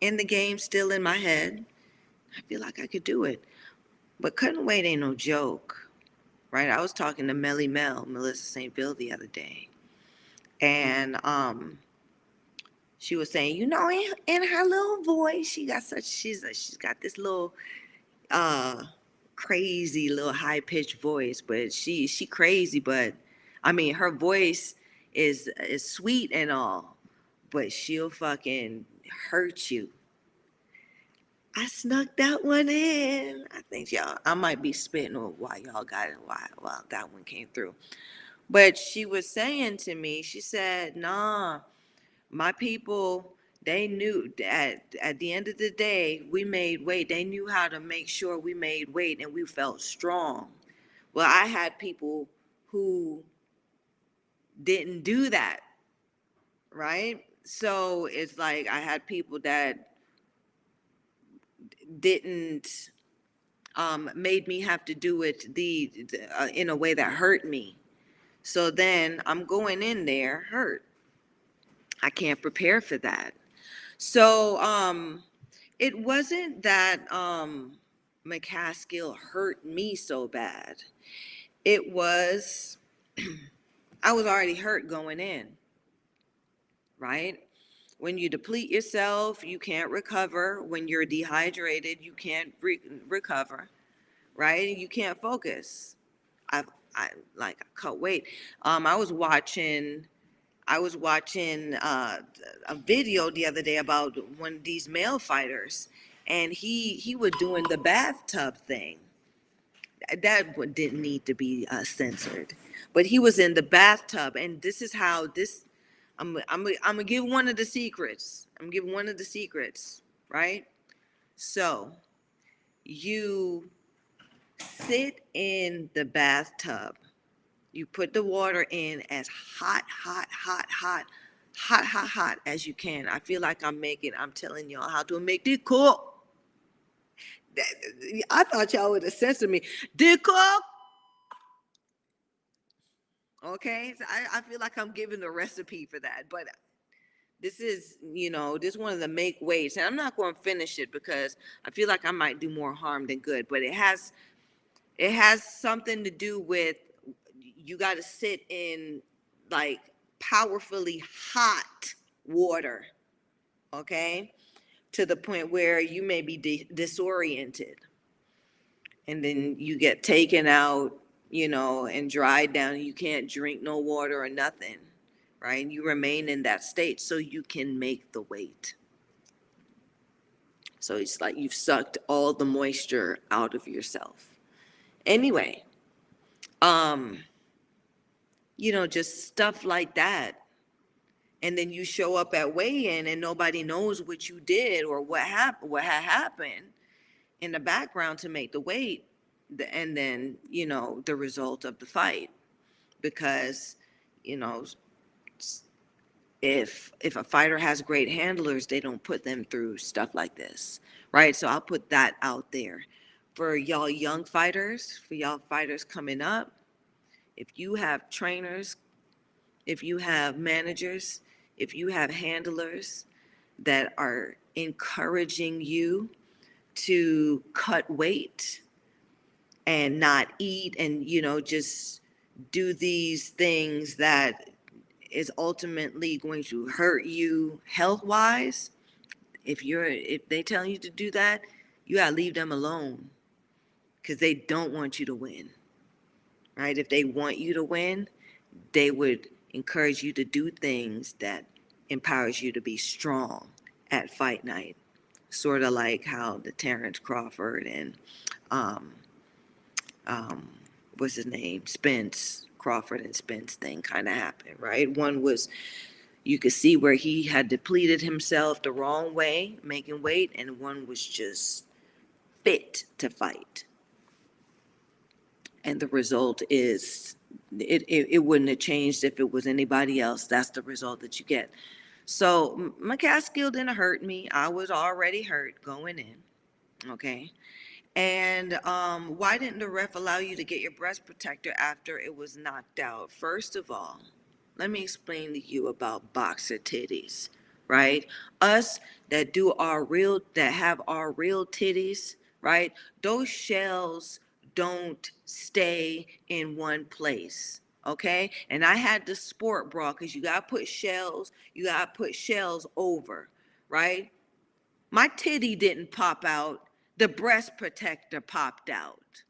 in the game, still in my head. I feel like I could do it. But cutting weight ain't no joke, right? I was talking to Melissa St. Ville, the other day. And she was saying, in her little voice, she's got this little uh crazy little high pitched voice, but she crazy, but her voice is sweet and all, but she'll fucking hurt you. I snuck that one in. I think I might be spitting on why y'all got it, why that one came through. But she was saying to me, she said, nah, my people, they knew that at the end of the day, we made weight. They knew how to make sure we made weight and we felt strong. Well, I had people who didn't do that, right? So it's like I had people that didn't, made me have to do it in a way that hurt me. So then I'm going in there hurt. I can't prepare for that. So it wasn't that McCaskill hurt me so bad. It was, I was already hurt going in, right? When you deplete yourself, you can't recover. When you're dehydrated, you can't recover, right? You can't focus. I I like I cut weight. I was watching a video the other day about one of these male fighters, and he was doing the bathtub thing. That one didn't need to be censored, but he was in the bathtub, and this is how this. I'm gonna give one of the secrets. I'm giving one of the secrets, right? So you sit in the bathtub. You put the water in as hot as you can. I feel like I'm telling y'all how to make this cook. I thought y'all would have censored me. This cook. Okay, so I feel like I'm giving the recipe for that, but this is, this is one of the make ways, and I'm not going to finish it because I feel like I might do more harm than good, but it has something to do with, you got to sit in like powerfully hot water, okay, to the point where you may be disoriented, and then you get taken out, and dried down, and you can't drink no water or nothing, right? And you remain in that state so you can make the weight. So it's like you've sucked all the moisture out of yourself. Anyway, just stuff like that. And then you show up at weigh-in and nobody knows what you did or what had happened in the background to make the weight, and then the result of the fight. Because if a fighter has great handlers, they don't put them through stuff like this, right? So I'll put that out there for y'all young fighters, for y'all fighters coming up. If you have trainers, if you have managers, if you have handlers that are encouraging you to cut weight and not eat and, just do these things that is ultimately going to hurt you health-wise, if they tell you to do that, you gotta leave them alone, because they don't want you to win, right? If they want you to win, they would encourage you to do things that empowers you to be strong at fight night, sort of like how the Terrence Crawford and what's his name, Crawford and Spence thing kind of happened, right? One was, you could see where he had depleted himself the wrong way, making weight, and one was just fit to fight. And the result is, it wouldn't have changed if it was anybody else. That's the result that you get. So my Catskill didn't hurt me. I was already hurt going in, okay? And why didn't the ref allow you to get your breast protector after it was knocked out? First of all, let me explain to you about boxer titties, right? Us that have our real titties, right? Those shells don't stay in one place, okay? And I had the sport bra, because you gotta put shells over, right? My titty didn't pop out. The breast protector popped out,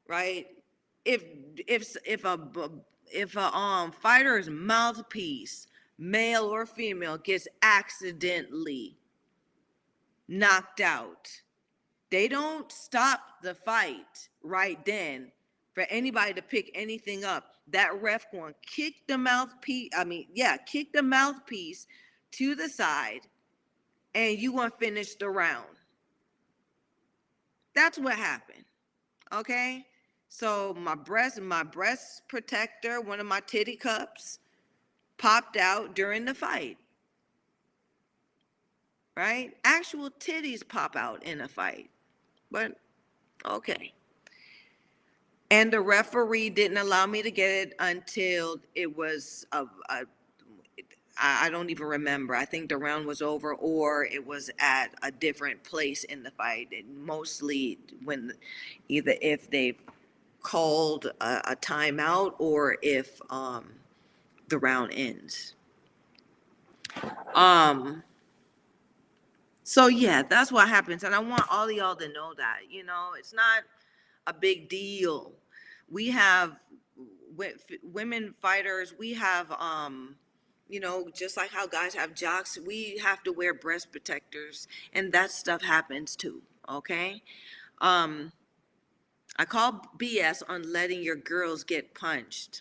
right? If a fighter's mouthpiece, male or female, gets accidentally knocked out, they don't stop the fight right then for anybody to pick anything up. That ref going to kick the mouthpiece to the side, and you going to finish the round. That's what happened. Okay? So my breast protector, one of my titty cups, popped out during the fight. Right? Actual titties pop out in a fight. But okay. And the referee didn't allow me to get it until it was I don't even remember. I think the round was over, or it was at a different place in the fight. Mostly when either if they called a timeout or if the round ends. So yeah, that's what happens, and I want all of y'all to know that it's not a big deal. We have women fighters. We have just like how guys have jocks, we have to wear breast protectors, and that stuff happens too. Okay. I call BS on letting your girls get punched.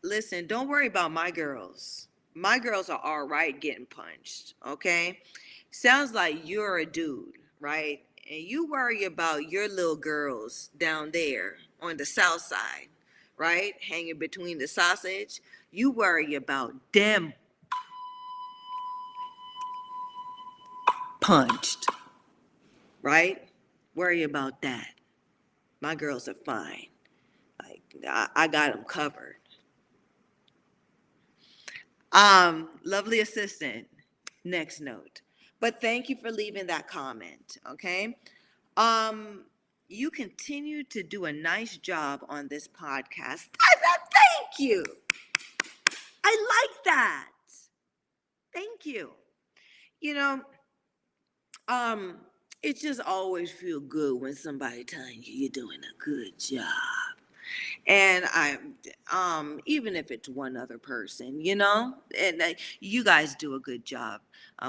Listen, don't worry about my girls. My girls are all right getting punched, okay? Sounds like you're a dude, right? And you worry about your little girls down there on the south side, right? Hanging between the sausage. You worry about them punched, right? Worry about that. My girls are fine. Like, I got them covered. Lovely assistant. Next note. But thank you for leaving that comment, okay? You continue to do a nice job on this podcast. Thank you. I like that. thank you. You know, um, it just always feel good when somebody telling you you're doing a good job. And even if it's one other person, and you guys do a good job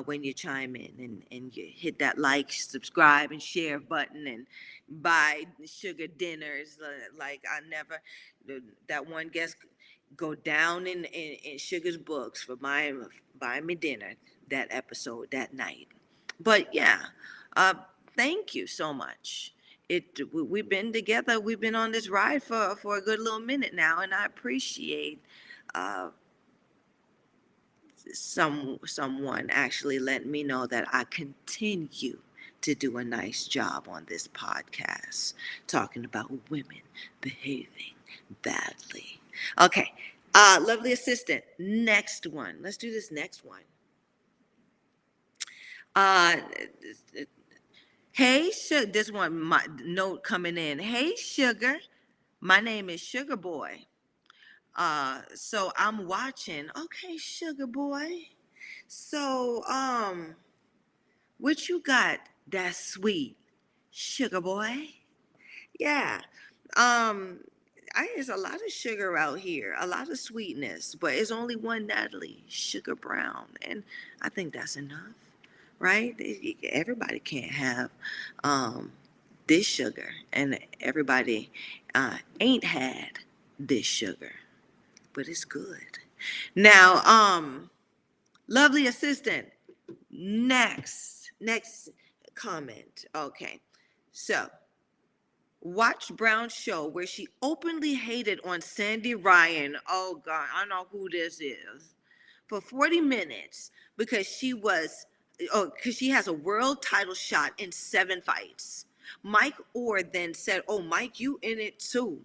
when you chime in and you hit that like, subscribe, and share button, and buy sugar dinners. Like I never, that one guest go down in Sugar's books for buying me dinner that episode that night. But yeah, uh, thank you so much. We've been together. We've been on this ride for a good little minute now, and I appreciate uh, someone actually letting me know that I continue to do a nice job on this podcast, talking about women behaving badly. Okay, lovely assistant. Next one. Let's do this next one. Uh, hey, Sugar. This one, my note coming in. Hey, Sugar. My name is Sugar Boy. So I'm watching. Okay, Sugar Boy. So, what you got that's sweet, Sugar Boy? Yeah. Um, there's a lot of sugar out here, a lot of sweetness, but it's only one Natalie Sugar Brown, and I think that's enough, right? Everybody can't have um this sugar, and everybody ain't had this sugar, but it's good. Now, lovely assistant, next comment. Okay. So, watch Brown's show where she openly hated on Sandy Ryan. Oh God, I know who this is. For 40 minutes because because she has a world title shot in 7 fights. Mike Orr then said, "Oh, Mike, you in it too."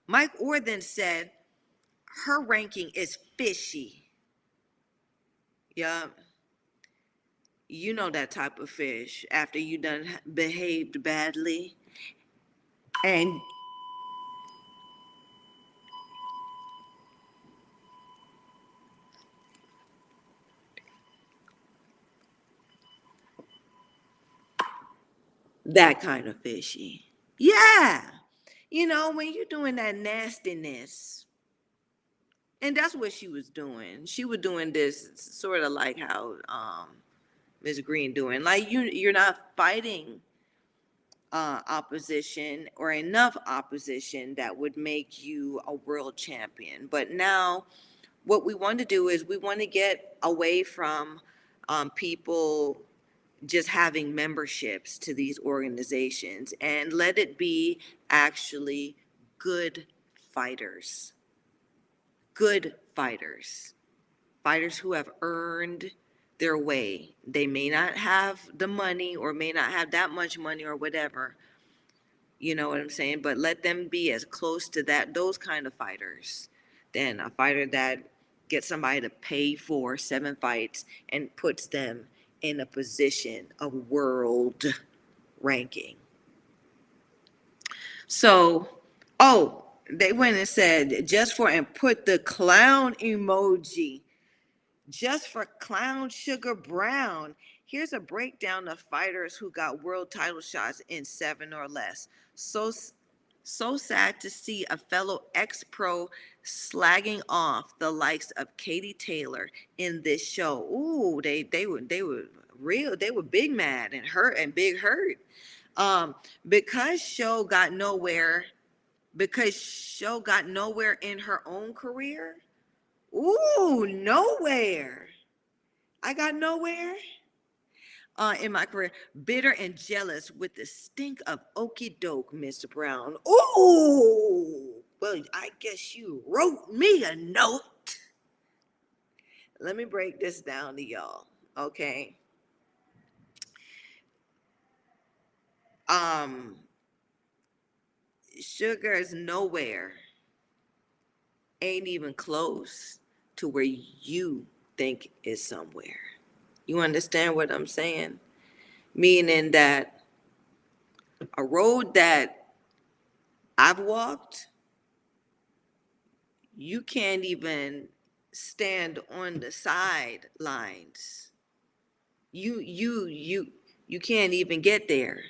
Mike Orr then said, "Her ranking is fishy." Yeah, you know that type of fish after you done behaved badly. And that kind of fishy. Yeah. When you're doing that nastiness, and that's what she was doing. She was doing this sort of like how Ms. Green doing. Like you're not fighting opposition or enough opposition that would make you a world champion. But now what we want to do is we want to get away from people just having memberships to these organizations and let it be actually good fighters. Good fighters. Fighters who have earned their way. They may not have the money or may not have that much money or whatever. You know what I'm saying? But let them be as close to those kind of fighters than a fighter that gets somebody to pay for 7 fights and puts them in a position of world ranking. So, oh, they went and said and put the clown emoji just for Clown Sugar Brown. Here's a breakdown of fighters who got world title shots in 7 or less. So sad to see a fellow ex-pro slagging off the likes of Katie Taylor in this show. Ooh, they were real. They were big mad and hurt and big hurt. Because Show got nowhere in her own career. Ooh, nowhere. I got nowhere in my career. Bitter and jealous with the stink of okey doke, Mr. Brown. Ooh, well, I guess you wrote me a note. Let me break this down to y'all, okay? Um, Sugar is nowhere, ain't even close to where you think is somewhere. You understand what I'm saying? Meaning that a road that I've walked, you can't even stand on the sidelines. You can't even get there.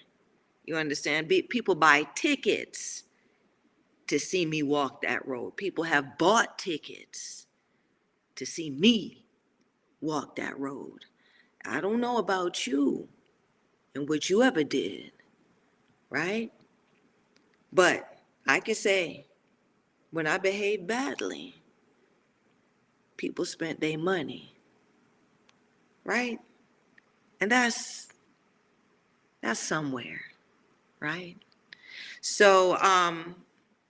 You understand? People buy tickets to see me walk that road. People have bought tickets to see me walk that road. I don't know about you and what you ever did, right? But I can say when I behaved badly, people spent their money, right? And that's somewhere, right? So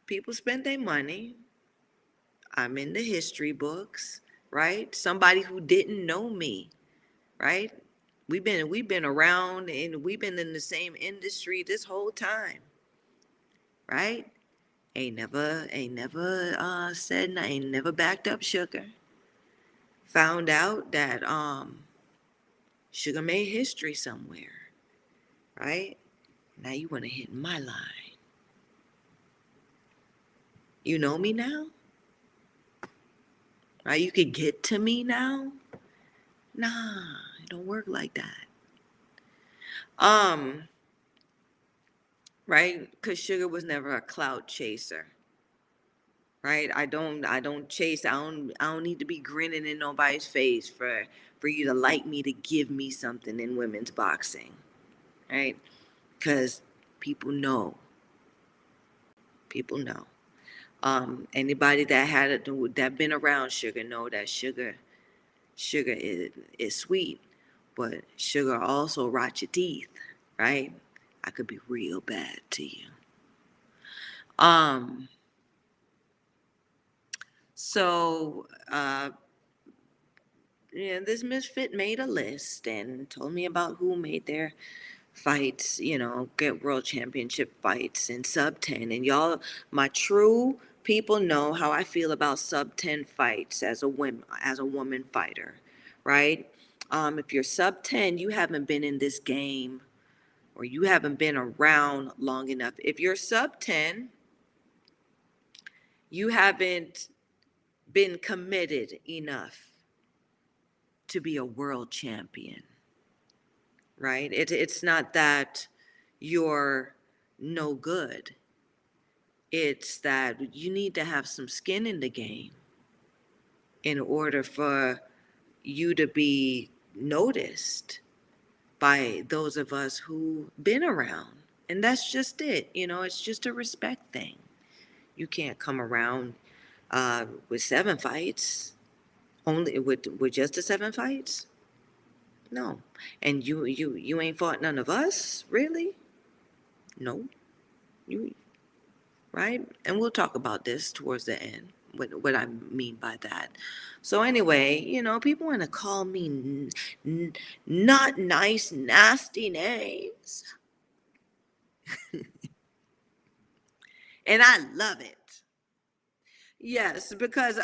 people spent their money. I'm in the history books, right? Somebody who didn't know me, right? We've been around and we've been in the same industry this whole time, right? Ain't never said nothing, ain't never backed up Sugar. Found out that Sugar made history somewhere, right? Now you want to hit my line. You know me now? Right? You could get to me now? Nah, it don't work like that. Um, right? Because Sugar was never a clout chaser. Right? I don't chase. I don't need to be grinning in nobody's face for you to like me to give me something in women's boxing. Right? Because people know. People know. Anybody that had it that been around Sugar know that sugar is sweet, but sugar also rot your teeth, right? I could be real bad to you. Um, so yeah, this misfit made a list and told me about who made their fights, get world championship fights in sub 10. And y'all, my true people know how I feel about sub 10 fights as a woman fighter, right? If you're sub 10, you haven't been in this game or you haven't been around long enough. If you're sub 10, you haven't been committed enough to be a world champion, right? It's not that you're no good. It's that you need to have some skin in the game in order for you to be noticed by those of us who been around. And that's just it. It's just a respect thing. You can't come around with 7 fights, only with just the 7 fights. No. And you ain't fought none of us, really? No. You right? And we'll talk about this towards the end, what I mean by that. So anyway, people want to call me not nice, nasty names, and I love it. Yes, because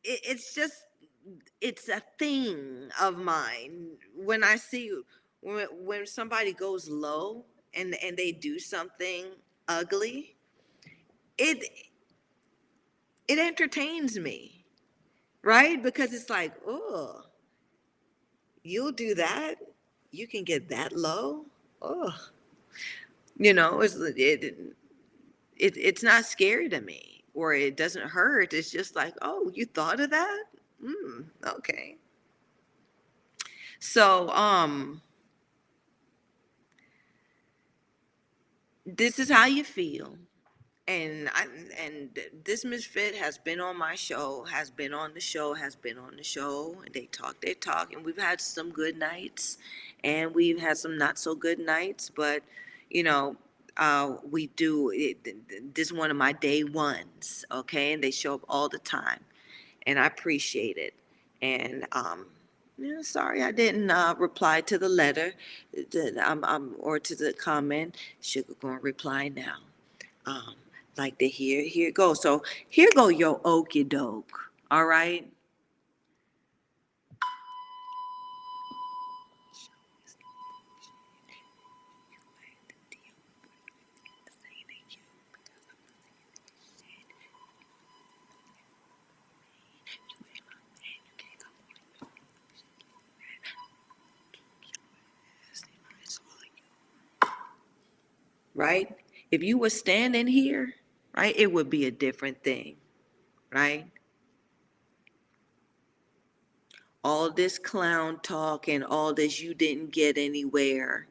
it's just it's a thing of mine when I see when somebody goes low and they do something ugly. It it entertains me, right? Because it's like, oh, you'll do that? You can get that low? Oh, it's not scary to me, or it doesn't hurt. It's just like, oh, you thought of that? Okay. So, this is how you feel. And this misfit has been on my show, has been on the show, has been on the show. They talk, and we've had some good nights, and we've had some not so good nights. But you know, we do it. This is one of my day ones, okay, and they show up all the time, and I appreciate it. And sorry I didn't reply to the letter, or to the comment. Sugar gonna reply now. um like to here it goes. So here go your okey doke. All right. Right? If you were standing here, right, it would be a different thing, right? All this clown talk and all this you didn't get anywhere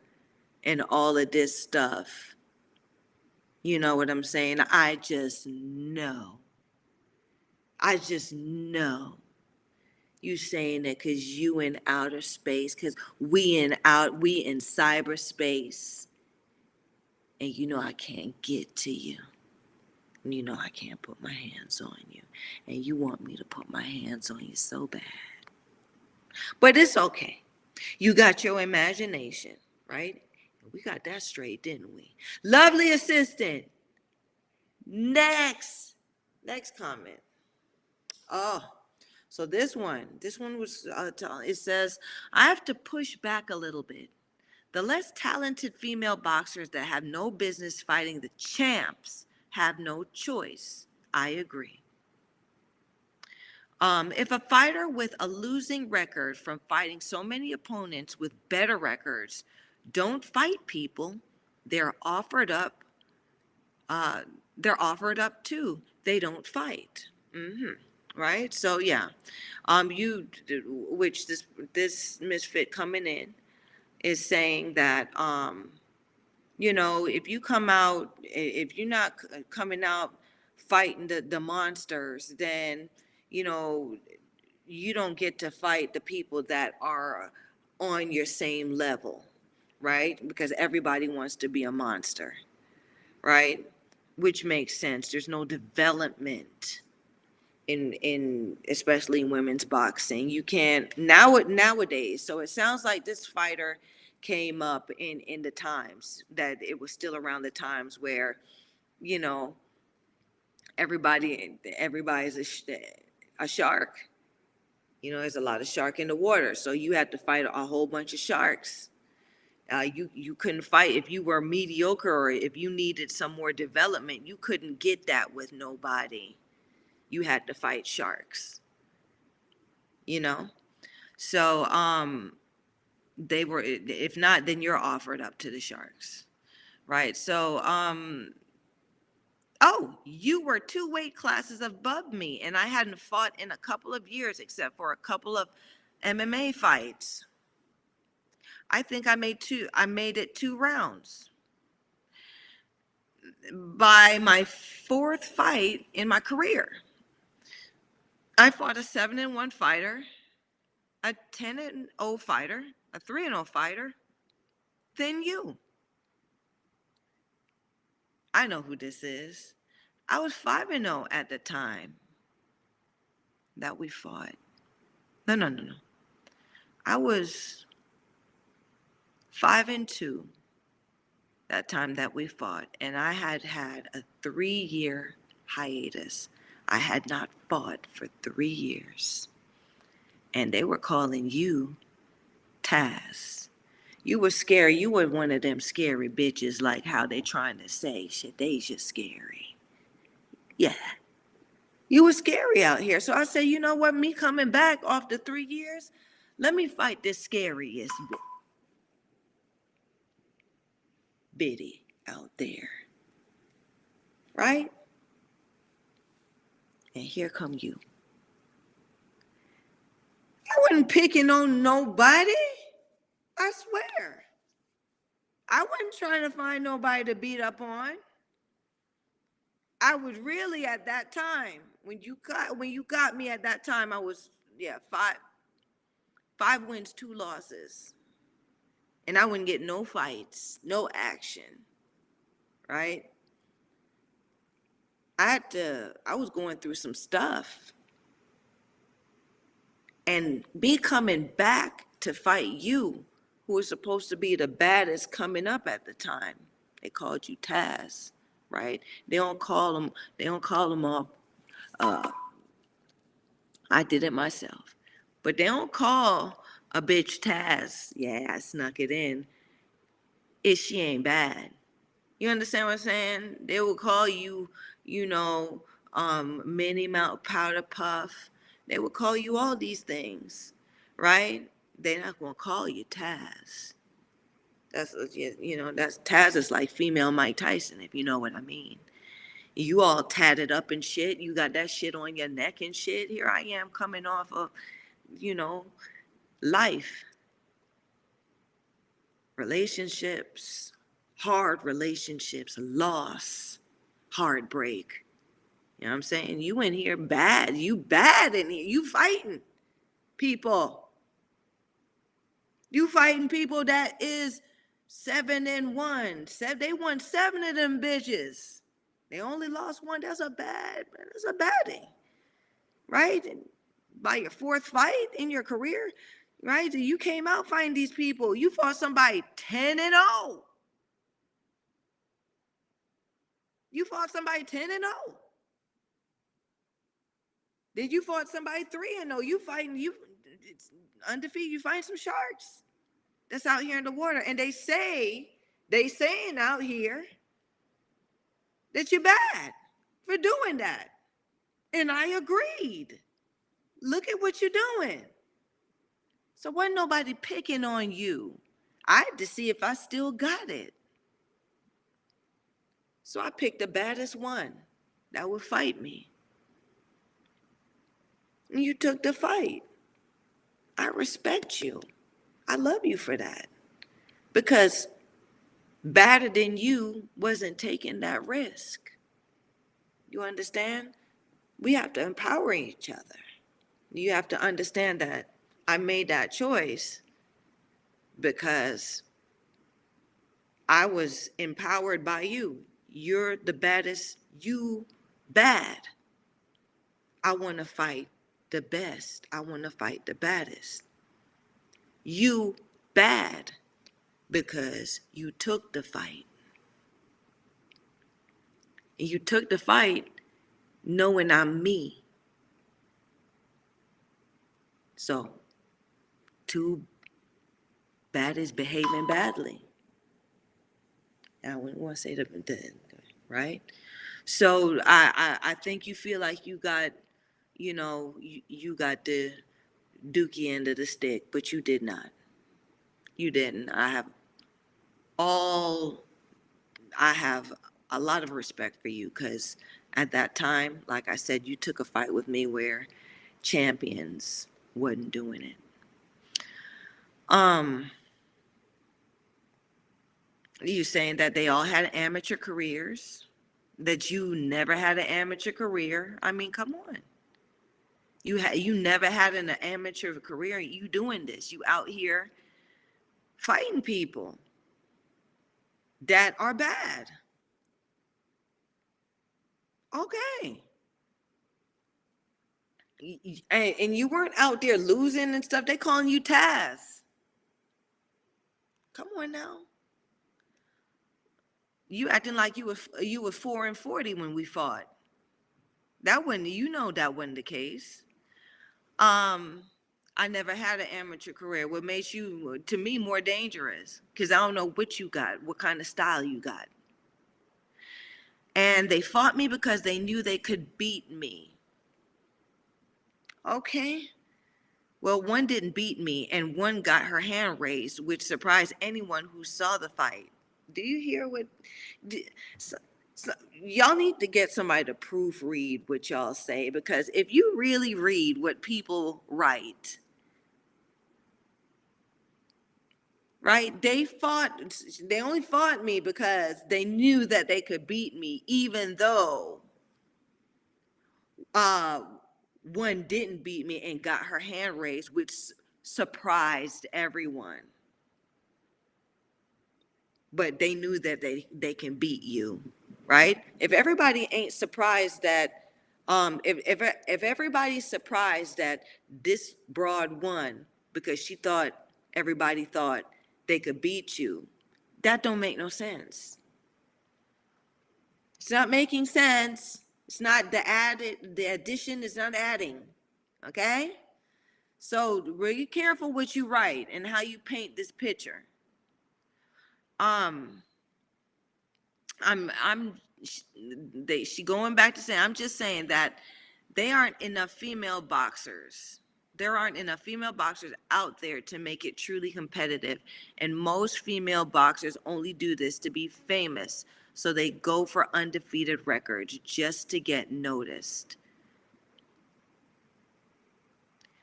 and all of this stuff. You know what I'm saying? I just know. I just know you saying that because you in outer space, because we in cyberspace, and you know I can't get to you. And you know I can't put my hands on you. And you want me to put my hands on you so bad. But it's okay. You got your imagination, right? We got that straight, didn't we? Lovely assistant. Next comment. Oh, so this one was, it says, I have to push back a little bit. The less talented female boxers that have no business fighting the champs have no choice. I agree. If a fighter with a losing record from fighting so many opponents with better records don't fight people, they're offered up. Uh, they're offered up too. They don't fight. Right. So yeah, which this misfit coming in is saying that if you come out, if you're not coming out fighting the monsters, then you know you don't get to fight the people that are on your same level, right? Because everybody wants to be a monster, right? Which makes sense. There's no development in especially in women's boxing. You can't nowadays. So it sounds like this fighter came up in the times that it was still around the times where you know everybody's a shark. There's a lot of shark in the water, so you had to fight a whole bunch of sharks. You couldn't fight if you were mediocre, or if you needed some more development. You couldn't get that with nobody. You had to fight sharks. you know so they were, if not, then you're offered up to the sharks, right? So oh, you were 2 weight classes above me, and I hadn't fought in a couple of years except for a couple of MMA fights. I think I made it 2 rounds. By my 4th fight in my career, I fought a 7-1 fighter, a 10-0 fighter, a 3-0 fighter. Then you. I know who this is. I was 5-0 at the time that we fought. No. I was 5-2 that time that we fought, and I had a 3-year hiatus. I had not fought for 3 years, and they were calling you Taz. You were scary. You were one of them scary bitches, like how they trying to say shit. They just scary. Yeah. You were scary out here. So I said, you know what? Me coming back after 3 years, let me fight this scariest bitty out there. Right? And here come you. I wasn't picking on nobody. I swear. I wasn't trying to find nobody to beat up on. I was really, at that time, when you got me at that time, I was, yeah, five wins, 2 losses. And I wouldn't get no fights, no action. Right? I was going through some stuff. And me coming back to fight you, who was supposed to be the baddest coming up at the time. They called you Taz, right? They don't call them off. I did it myself. But they don't call a bitch Taz. Yeah, I snuck it in. If she ain't bad. You understand what I'm saying? They will call you, Minnie Mouse Powder Puff, They would call you all these things, right? They're not gonna call you Taz. That's that's Taz is like female Mike Tyson, if you know what I mean. You all tatted up and shit. You got that shit on your neck and shit. Here I am coming off of, you know, life, relationships, hard relationships, loss, heartbreak. You know what I'm saying? You in here bad. You bad in here. You fighting people. You fighting people that is 7-1. They won 7 of them bitches. They only lost one. That's a baddie, right? And by your 4th fight in your career, right? You came out fighting these people. You fought somebody 10-0. You fought somebody 10-0. Did you fought somebody 3-0? You fighting it's undefeated. You fighting some sharks that's out here in the water, and they saying out here that you're bad for doing that, and I agreed. Look at what you're doing. So wasn't nobody picking on you. I had to see if I still got it. So I picked the baddest one that would fight me. And you took the fight. I respect you. I love you for that. Because badder than you wasn't taking that risk. You understand? We have to empower each other. You have to understand that I made that choice because I was empowered by you. You're the baddest. You bad. I want to fight the best. I want to fight the baddest. You bad because you took the fight. And you took the fight knowing I'm me. So, two baddies behaving badly. I wouldn't want to say the right? So I think you feel like you got, you got the dookie end of the stick, but you did not. You didn't. All I have a lot of respect for you because at that time, like I said, you took a fight with me where champions wasn't doing it. You saying that they all had amateur careers, that you never had an amateur career. I mean, come on. You never had an amateur career. You doing this. You out here fighting people that are bad. Okay. And you weren't out there losing and stuff. They calling you Taz. Come on now. You acting like you were 4-40 when we fought. That wasn't, that wasn't the case. I never had an amateur career. What makes you, to me, more dangerous? Because I don't know what you got, what kind of style you got. And they fought me because they knew they could beat me. Okay. Well, one didn't beat me, and one got her hand raised, which surprised anyone who saw the fight. Do you hear what? Y'all need to get somebody to proofread what y'all say, because if you really read what people write, right? They only fought me because they knew that they could beat me, even though one didn't beat me and got her hand raised, which surprised everyone. But they knew that they can beat you, right? If everybody ain't surprised that, if everybody's surprised that this broad won because everybody thought they could beat you, that don't make no sense. It's not making sense. It's not the addition is not adding. Okay? So be careful what you write and how you paint this picture. She going back to saying, I'm just saying that They aren't enough female boxers. There aren't enough female boxers out there to make it truly competitive. And most female boxers only do this to be famous. So they go for undefeated records just to get noticed.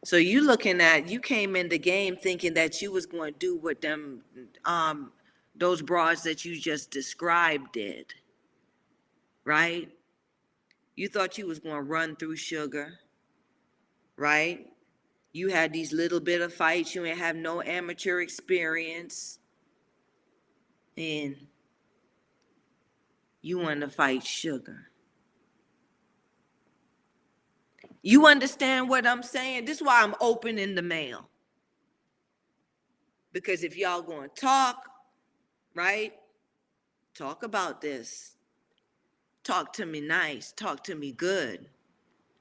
So you came in the game thinking that you was going to do what those broads that you just described did, right? You thought you was going to run through Sugar, right? You had these little bit of fights. You ain't have no amateur experience. And you want to fight Sugar. You understand what I'm saying? This is why I'm opening the mail. Because if y'all going to talk, right? Talk about this. Talk to me nice. Talk to me good.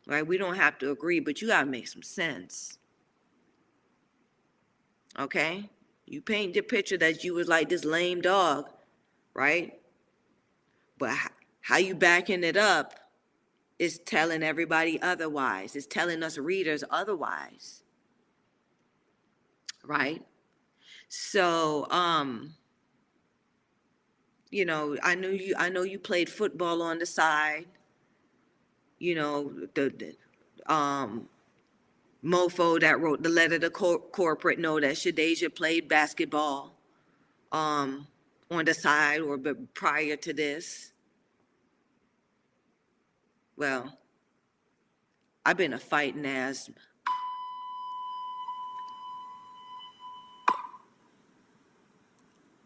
Right? We don't have to agree, but you got to make some sense. Okay? You paint the picture that you was like this lame dog, right? But how you backing it up is telling everybody otherwise. It's telling us readers otherwise. Right? So, you know, I know you played football on the side. You know, the mofo that wrote the letter to corporate know that Shadeja played basketball on the side or prior to this. Well, I've been a fighting ass.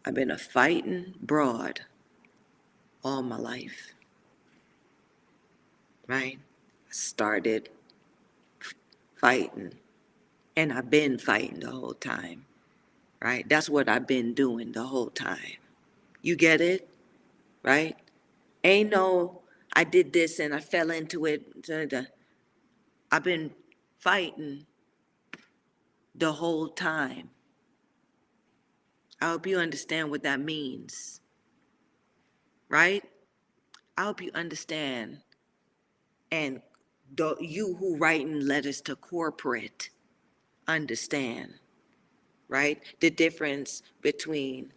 I've been a fighting broad all my life. Right? I started fighting and I've been fighting the whole time. Right? That's what I've been doing the whole time. You get it? Right? Ain't no, I did this and I fell into it. I've been fighting the whole time. I hope you understand what that means. Right? I hope you understand. And you who writing letters to corporate understand, right? The difference between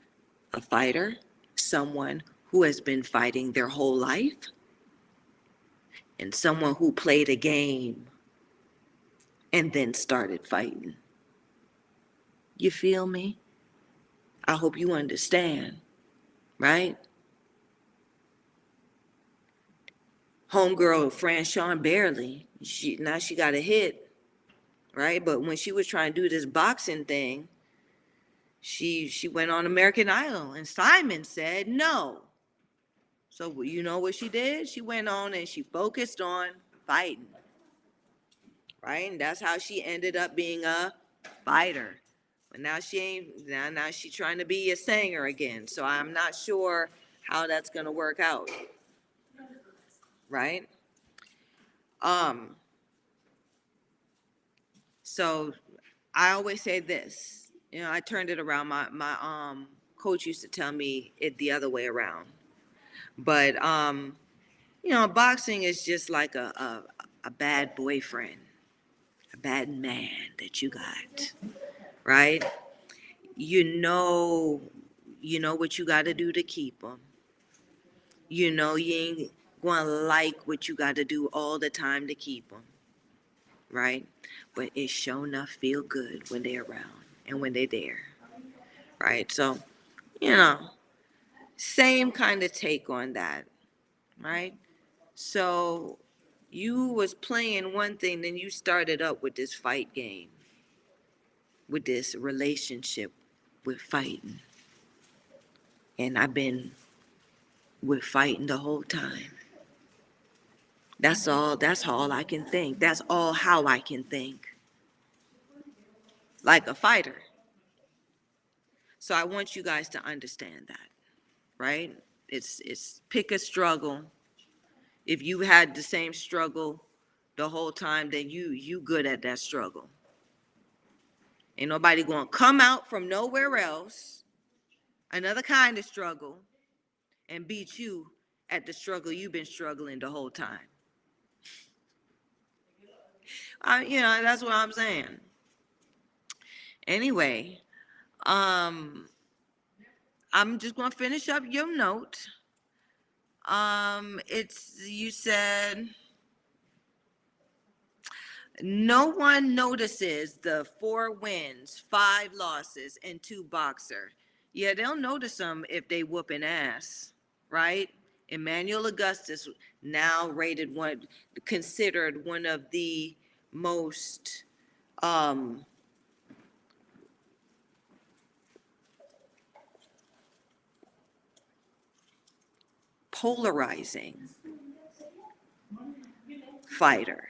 a fighter, someone who has been fighting their whole life, and someone who played a game and then started fighting. You feel me? I hope you understand, right? Homegirl Franchon Barely, now she got a hit, right? But when she was trying to do this boxing thing, she went on American Idol and Simon said no. So you know what she did? She went on and she focused on fighting, right? And that's how she ended up being a fighter. But now she ain't, now she's trying to be a singer again. So I'm not sure how that's gonna work out, right? Um, so I always say this, you know, I turned it around. My coach used to tell me it the other way around. But you know, boxing is just like a bad boyfriend, a bad man that you got, right? You know, you know what you got to do to keep them. You know you ain't going to like what you got to do all the time to keep them, right? But it sure enough feel good when they're around and when they're there, right? So, you know, same kind of take on that, right? So you was playing one thing, then you started up with this fight game, with this relationship with fighting. And I've been with fighting the whole time. That's all I can think. That's all how I can think. Like a fighter. So I want you guys to understand that, right? It's pick a struggle. If you had the same struggle the whole time, then you good at that struggle. Ain't nobody gonna come out from nowhere else, another kind of struggle, and beat you at the struggle you've been struggling the whole time. That's what I'm saying. Anyway, um, I'm just gonna finish up your note. It's you said no one notices the 4 wins, 5 losses, and 2 boxer. Yeah, they'll notice them if they whooping ass, right? Emmanuel Augustus, now rated one, considered one of the most um, polarizing fighter,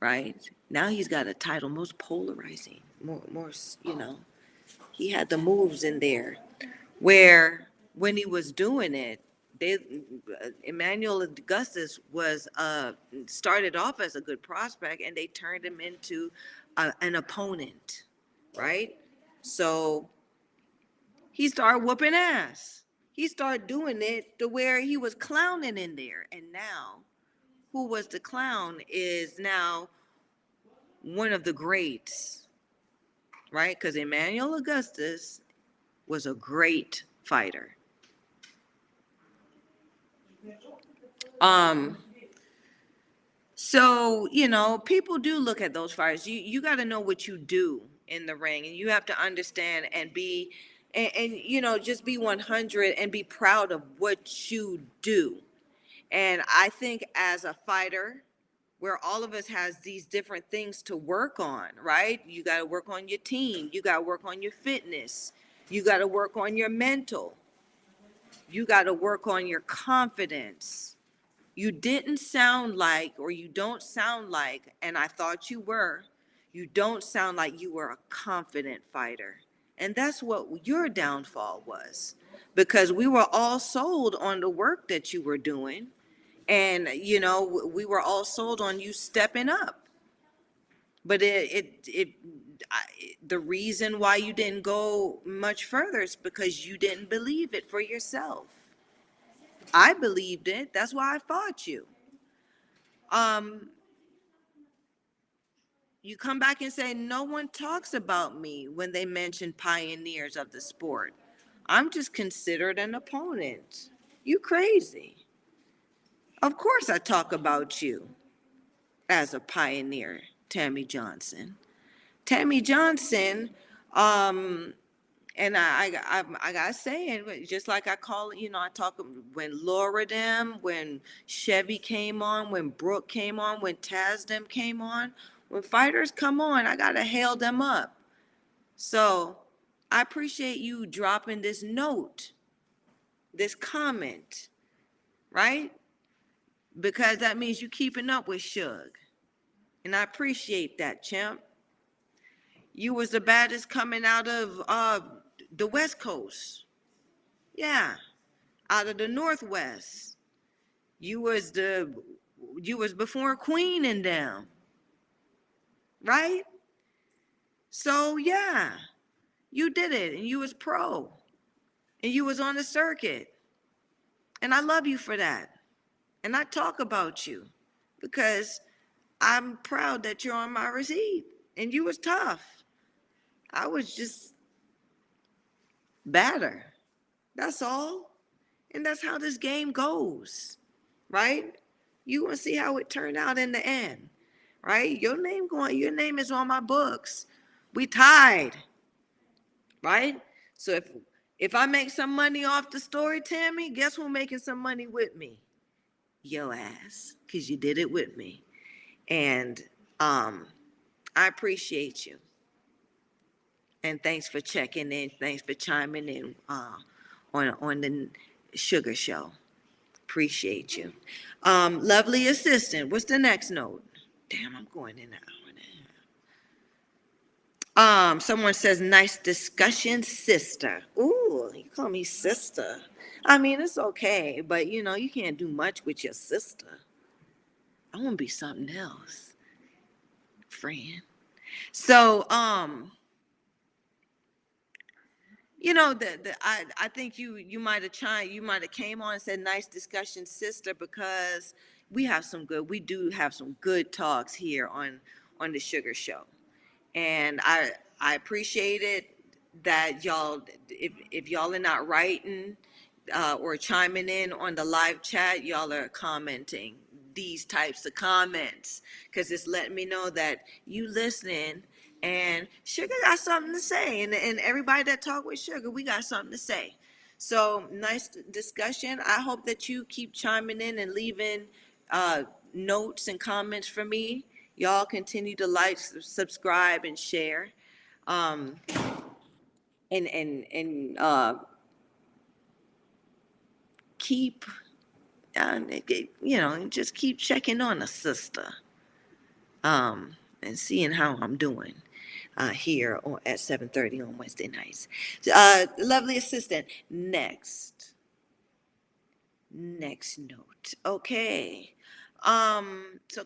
right? Now he's got a title, most polarizing, more, he had the moves in there where when he was doing it, they Emmanuel Augustus was started off as a good prospect, and they turned him into an opponent, right? So he started whooping ass. He started doing it to where he was clowning in there, and now who was the clown is now one of the greats, right? Because Emmanuel Augustus was a great fighter. Um, so people do look at those fighters. You got to know what you do in the ring, and you have to understand and be, and just be 100 and be proud of what you do. And I think as a fighter, where all of us has these different things to work on, right? You got to work on your team. You got to work on your fitness. You got to work on your mental. You got to work on your confidence. You didn't sound like, or you don't sound like, and I thought you don't sound like you were a confident fighter. And that's what your downfall was, because we were all sold on the work that you were doing. And, we were all sold on you stepping up. But the reason why you didn't go much further is because you didn't believe it for yourself. I believed it. That's why I fought you. Um, you come back and say, no one talks about me when they mention pioneers of the sport. I'm just considered an opponent. You crazy. Of course I talk about you as a pioneer, Tammy Johnson. Tammy Johnson, and I gotta say it, just like I call it, I talk when Laura them, when Chevy came on, when Brooke came on, when Taz them came on, when fighters come on, I gotta hail them up. So I appreciate you dropping this note, this comment, right? Because that means you keeping up with Suge. And I appreciate that, champ. You was the baddest coming out of the West Coast. Yeah, out of the Northwest. You was before Queen and them, right? So yeah, you did it, and you was pro, and you was on the circuit, and I love you for that. And I talk about you because I'm proud that you're on my receipt, and you was tough. I was just better. That's all. And that's how this game goes, right? You want to see how it turned out in the end, right? Your name is on my books. We tied, right? So if I make some money off the story, Tammy, guess who's making some money with me? Your ass, because you did it with me. And I appreciate you. And thanks for checking in. Thanks for chiming in on the Sugar Show. Appreciate you. Lovely assistant. What's the next note? Damn, I'm going in an hour and a half. Someone says, nice discussion, sister. Ooh, you call me sister. I mean, it's okay, but you can't do much with your sister. I want to be something else, friend. So, I think you might have came on and said nice discussion, sister, because we do have some good talks here on the Sugar Show. And I appreciate it that y'all, if y'all are not writing or chiming in on the live chat, y'all are commenting these types of comments, because it's letting me know that you listening, and Sugar got something to say, and everybody that talk with Sugar, we got something to say. So nice discussion. I hope that you keep chiming in and leaving notes and comments for me. Y'all continue to like, subscribe, and share. Um, and keep, just keep checking on a sister, and seeing how I'm doing here at 7:30 on Wednesday nights. Lovely assistant, next note. Okay. So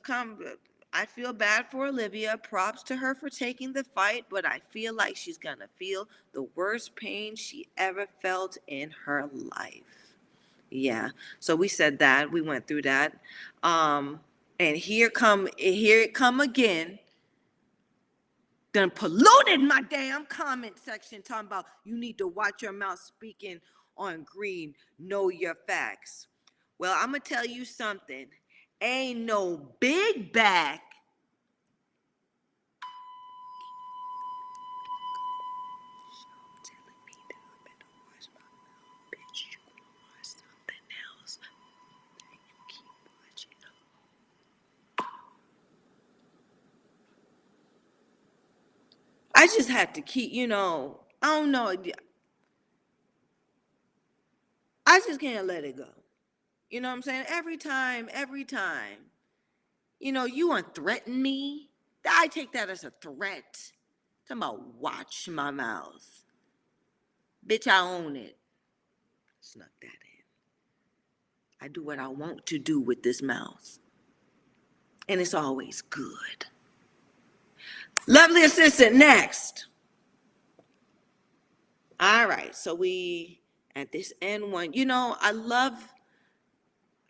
I feel bad for Olivia. Props to her for taking the fight, but I feel like she's gonna feel the worst pain she ever felt in her life. Yeah. So we said that. We went through that. And here it come again. Done polluted my damn comment section talking about you need to watch your mouth speaking on green, know your facts. Well, I'm gonna tell you something. Ain't no big back. I just had to keep, I don't know. I just can't let it go. You know what I'm saying? Every time, you want to threaten me. I take that as a threat. Talking about watch my mouth. Bitch, I own it. Snuck that in. I do what I want to do with this mouth. And it's always good. Lovely assistant, next. All right, so we at this end one. I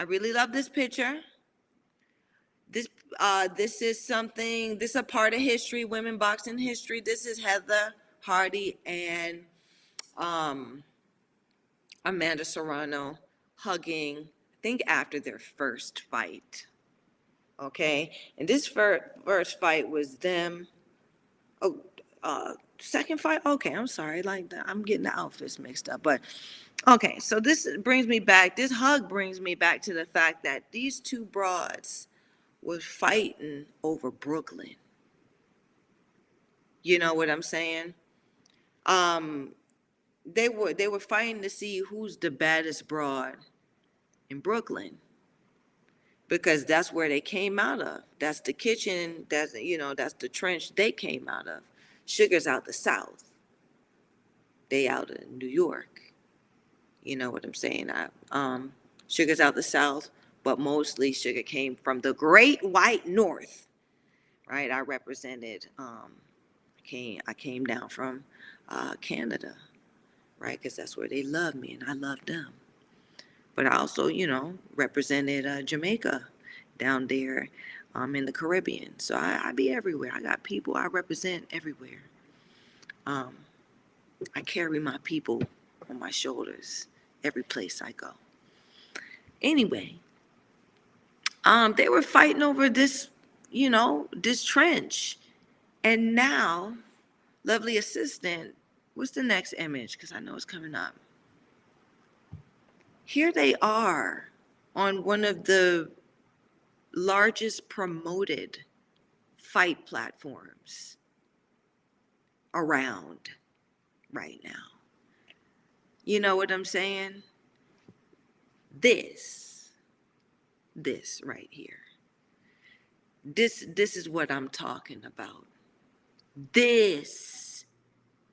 really love this picture. This is a part of history, women boxing history. This is Heather Hardy and Amanda Serrano hugging, I think after their first fight. Okay, and this first fight was them. Oh, second fight. Okay, I'm sorry. Like I'm getting the outfits mixed up, but okay. So this brings me back. This hug brings me back to the fact that these two broads was fighting over Brooklyn. You know what I'm saying? Um, they were fighting to see who's the baddest broad in Brooklyn, because that's where they came out of. That's the kitchen. That's the trench they came out of. Sugar's out the South. They out of New York. You know what I'm saying? Sugar's out the South, but mostly Sugar came from the Great White North. Right? I represented. I came down from Canada, right? Because that's where they love me and I love them. But I also, represented Jamaica down there in the Caribbean. So I be everywhere. I got people I represent everywhere. I carry my people on my shoulders every place I go. Anyway, they were fighting over this trench. And now, lovely assistant, what's the next image? Because I know it's coming up. Here they are on one of the largest promoted fight platforms around right now. You know what I'm saying? This right here. This is what I'm talking about. This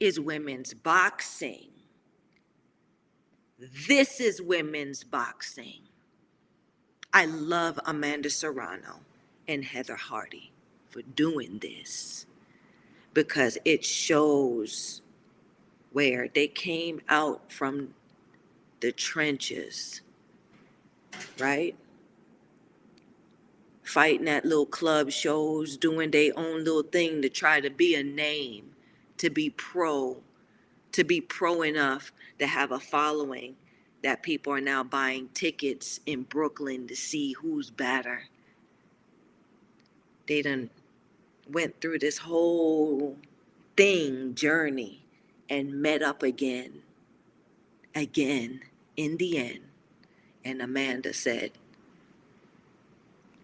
is women's boxing. This is women's boxing. I love Amanda Serrano and Heather Hardy for doing this, because it shows where they came out from the trenches, right? fighting at little club shows, doing their own little thing to try to be a name, to be pro, to be pro enough to have a following that people are now buying tickets in Brooklyn to see who's better. They done went through this whole journey, and met up again, in the end. And Amanda said,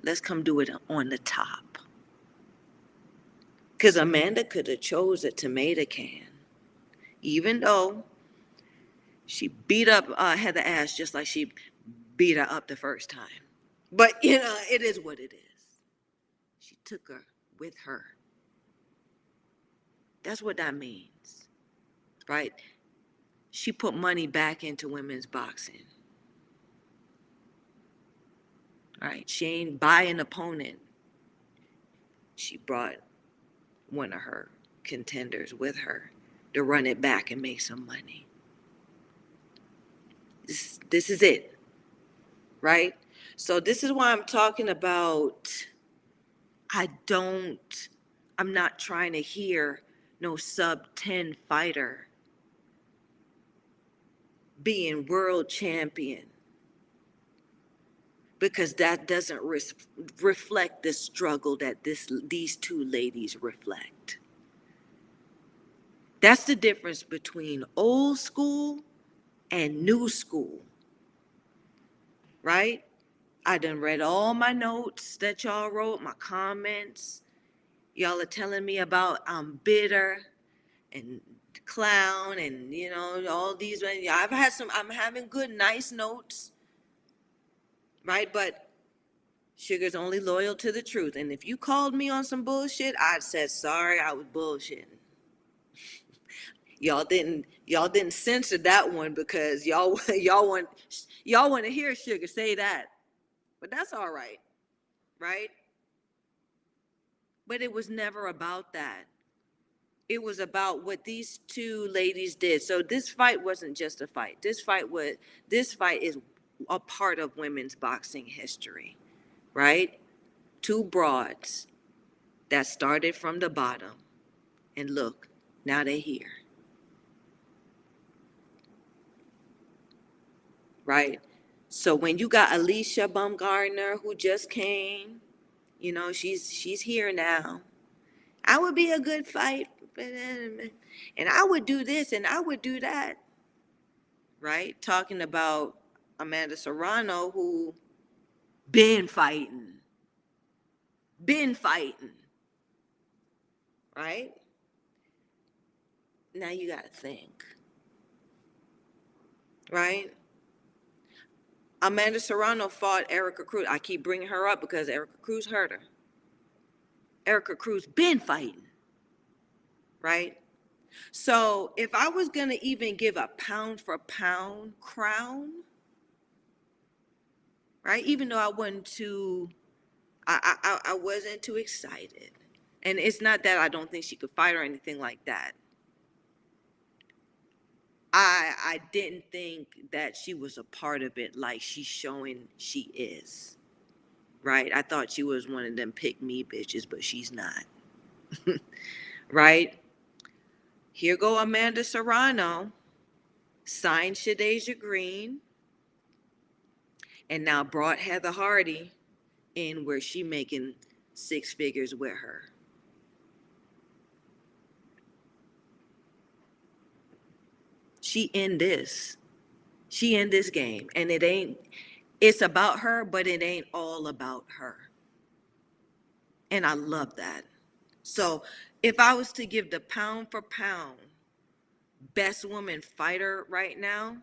let's come do it on the top. Because Amanda could have chose a tomato can, even though she beat up Heather Ash just like she beat her up the first time. But, it is what it is. She took her with her. That's what that means, right? She put money back into women's boxing, right? She ain't buy an opponent. She brought one of her contenders with her to run it back and make some money. This is it, right? So this is why I'm talking about, I'm not trying to hear no sub 10 fighter being world champion, because that doesn't reflect the struggle that these two ladies reflect. That's the difference between old school and new school, right? I done read all my notes that y'all wrote, my comments. Y'all are telling me about I'm bitter and clown and, all these. I'm having good, nice notes, right? But Sugar's only loyal to the truth. And if you called me on some bullshit, I said, sorry, I was bullshitting. Y'all didn't censor that one because y'all want to hear Sugar say that. But that's all right, right? But it was never about that. It was about what these two ladies did. So this fight wasn't just a fight. This fight is a part of women's boxing history, right? Two broads that started from the bottom, and look, now they're here. Right? So when you got Alicia Baumgartner, who just came, she's here now. I would be a good fight, and I would do this and I would do that. Right? Talking about Amanda Serrano, who been fighting. Right? Now you got to think. Right? Amanda Serrano fought Erica Cruz. I keep bringing her up because Erica Cruz hurt her. Erica Cruz been fighting, right? So if I was going to even give a pound for pound crown, right? Even though I wasn't too excited. And it's not that I don't think she could fight or anything like that. I didn't think that she was a part of it like she's showing she is. Right? I thought she was one of them pick me bitches, but she's not. Right? Here go Amanda Serrano, signed Shadeja Green, and now brought Heather Harty in where she making six figures with her. She in this game, and it's about her, but it ain't all about her. And I love that. So if I was to give the pound for pound best woman fighter right now,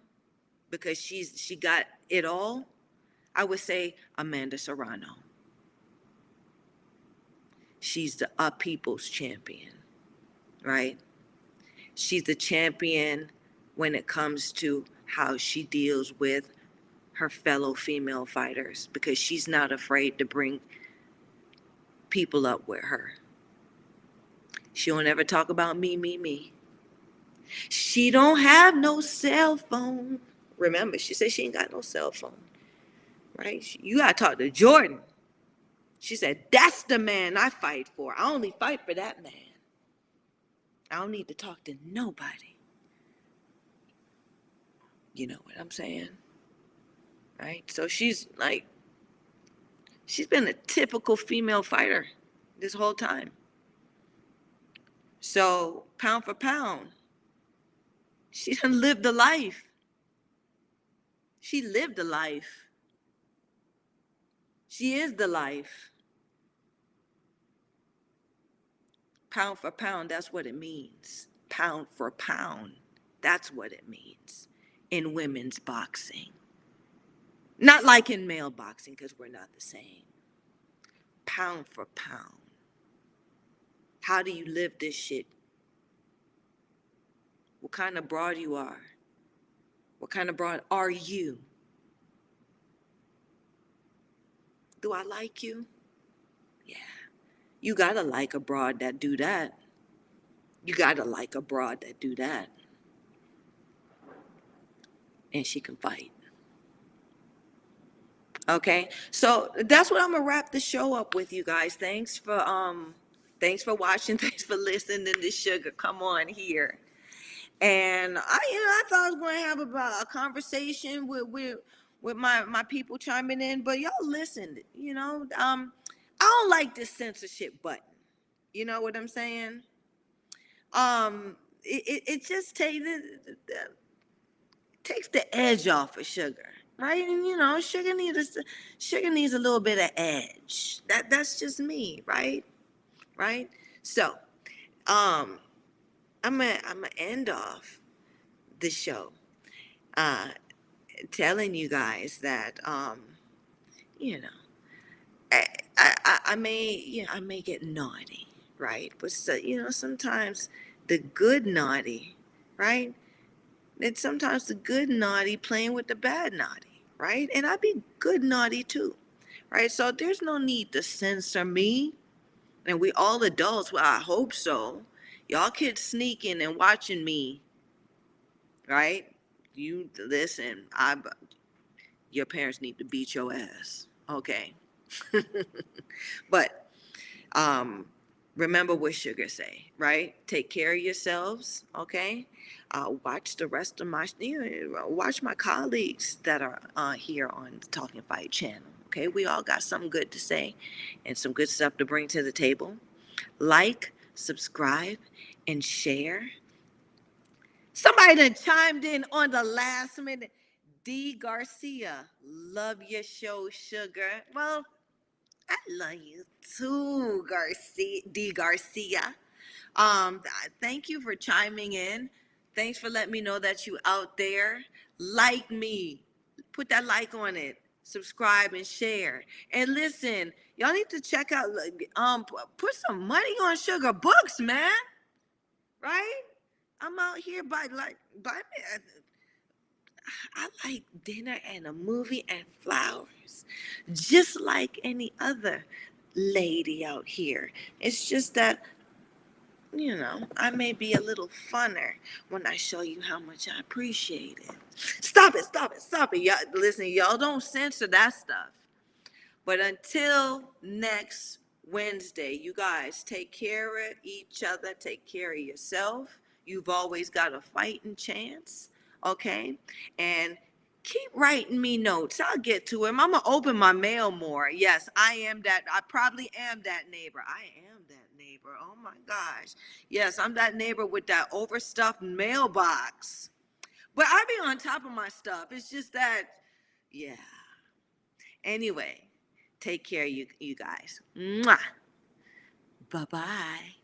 because she got it all, I would say Amanda Serrano. She's the people's champion, right? She's the champion when it comes to how she deals with her fellow female fighters, because she's not afraid to bring people up with her. She don't ever talk about me. She don't have no cell phone. Remember, she said she ain't got no cell phone, right? You gotta talk to Jordan. She said, that's the man I fight for. I only fight for that man. I don't need to talk to nobody. You know what I'm saying? Right? So she's been a typical female fighter this whole time. So pound for pound, she done lived a life. She lived a life. She is the life. Pound for pound, that's what it means. Pound for pound, that's what it means in women's boxing. Not like in male boxing, because we're not the same. Pound for pound. How do you live this shit? What kind of broad you are? What kind of broad are you? Do I like you? Yeah. You gotta like a broad that do that. You gotta like a broad that do that. And she can fight. Okay, so that's what I'm gonna wrap the show up with, you guys. Thanks for watching. Thanks for listening to Sugar. Come on here. And I thought I was going to have about a conversation with my people chiming in, but y'all listened. I don't like this censorship button. You know what I'm saying? It just takes the edge off of Sugar, right? And Sugar needs a little bit of edge. That's just me, right? Right? So, um, I'm gonna end off the show, uh, telling you guys that you know, I may get naughty, right? But so, sometimes the good naughty, right? And sometimes the good naughty playing with the bad naughty, right? And I be good naughty too, right? So there's no need to censor me. And we all adults, well, I hope so. Y'all kids sneaking and watching me, right? You listen, your parents need to beat your ass, okay? But um, remember what Sugar say, right? Take care of yourselves, okay? Watch the rest of watch my colleagues that are here on the Talking Fight channel, okay? We all got something good to say and some good stuff to bring to the table. Like, subscribe, and share. Somebody done chimed in on the last minute. D. Garcia, love your show, Sugar. Well, I love you too, Garcia. D. Garcia. Thank you for chiming in. Thanks for letting me know that you out there. Like me. Put that like on it. Subscribe and share. And listen, y'all need to check out, put some money on Sugar Books, man. Right? I'm out here buy me. I like dinner and a movie and flowers, just like any other lady out here. It's just that, I may be a little funner when I show you how much I appreciate it. Stop it, stop it, stop it. Y'all, listen, y'all don't censor that stuff. But until next Wednesday, you guys take care of each other, take care of yourself. You've always got a fighting chance, okay? And keep writing me notes. I'll get to them. I'm going to open my mail more. Yes, I probably am that neighbor. I am that neighbor. Oh my gosh. Yes, I'm that neighbor with that overstuffed mailbox. But I be on top of my stuff. It's just that, yeah. Anyway, take care, you guys. Mwah. Bye-bye.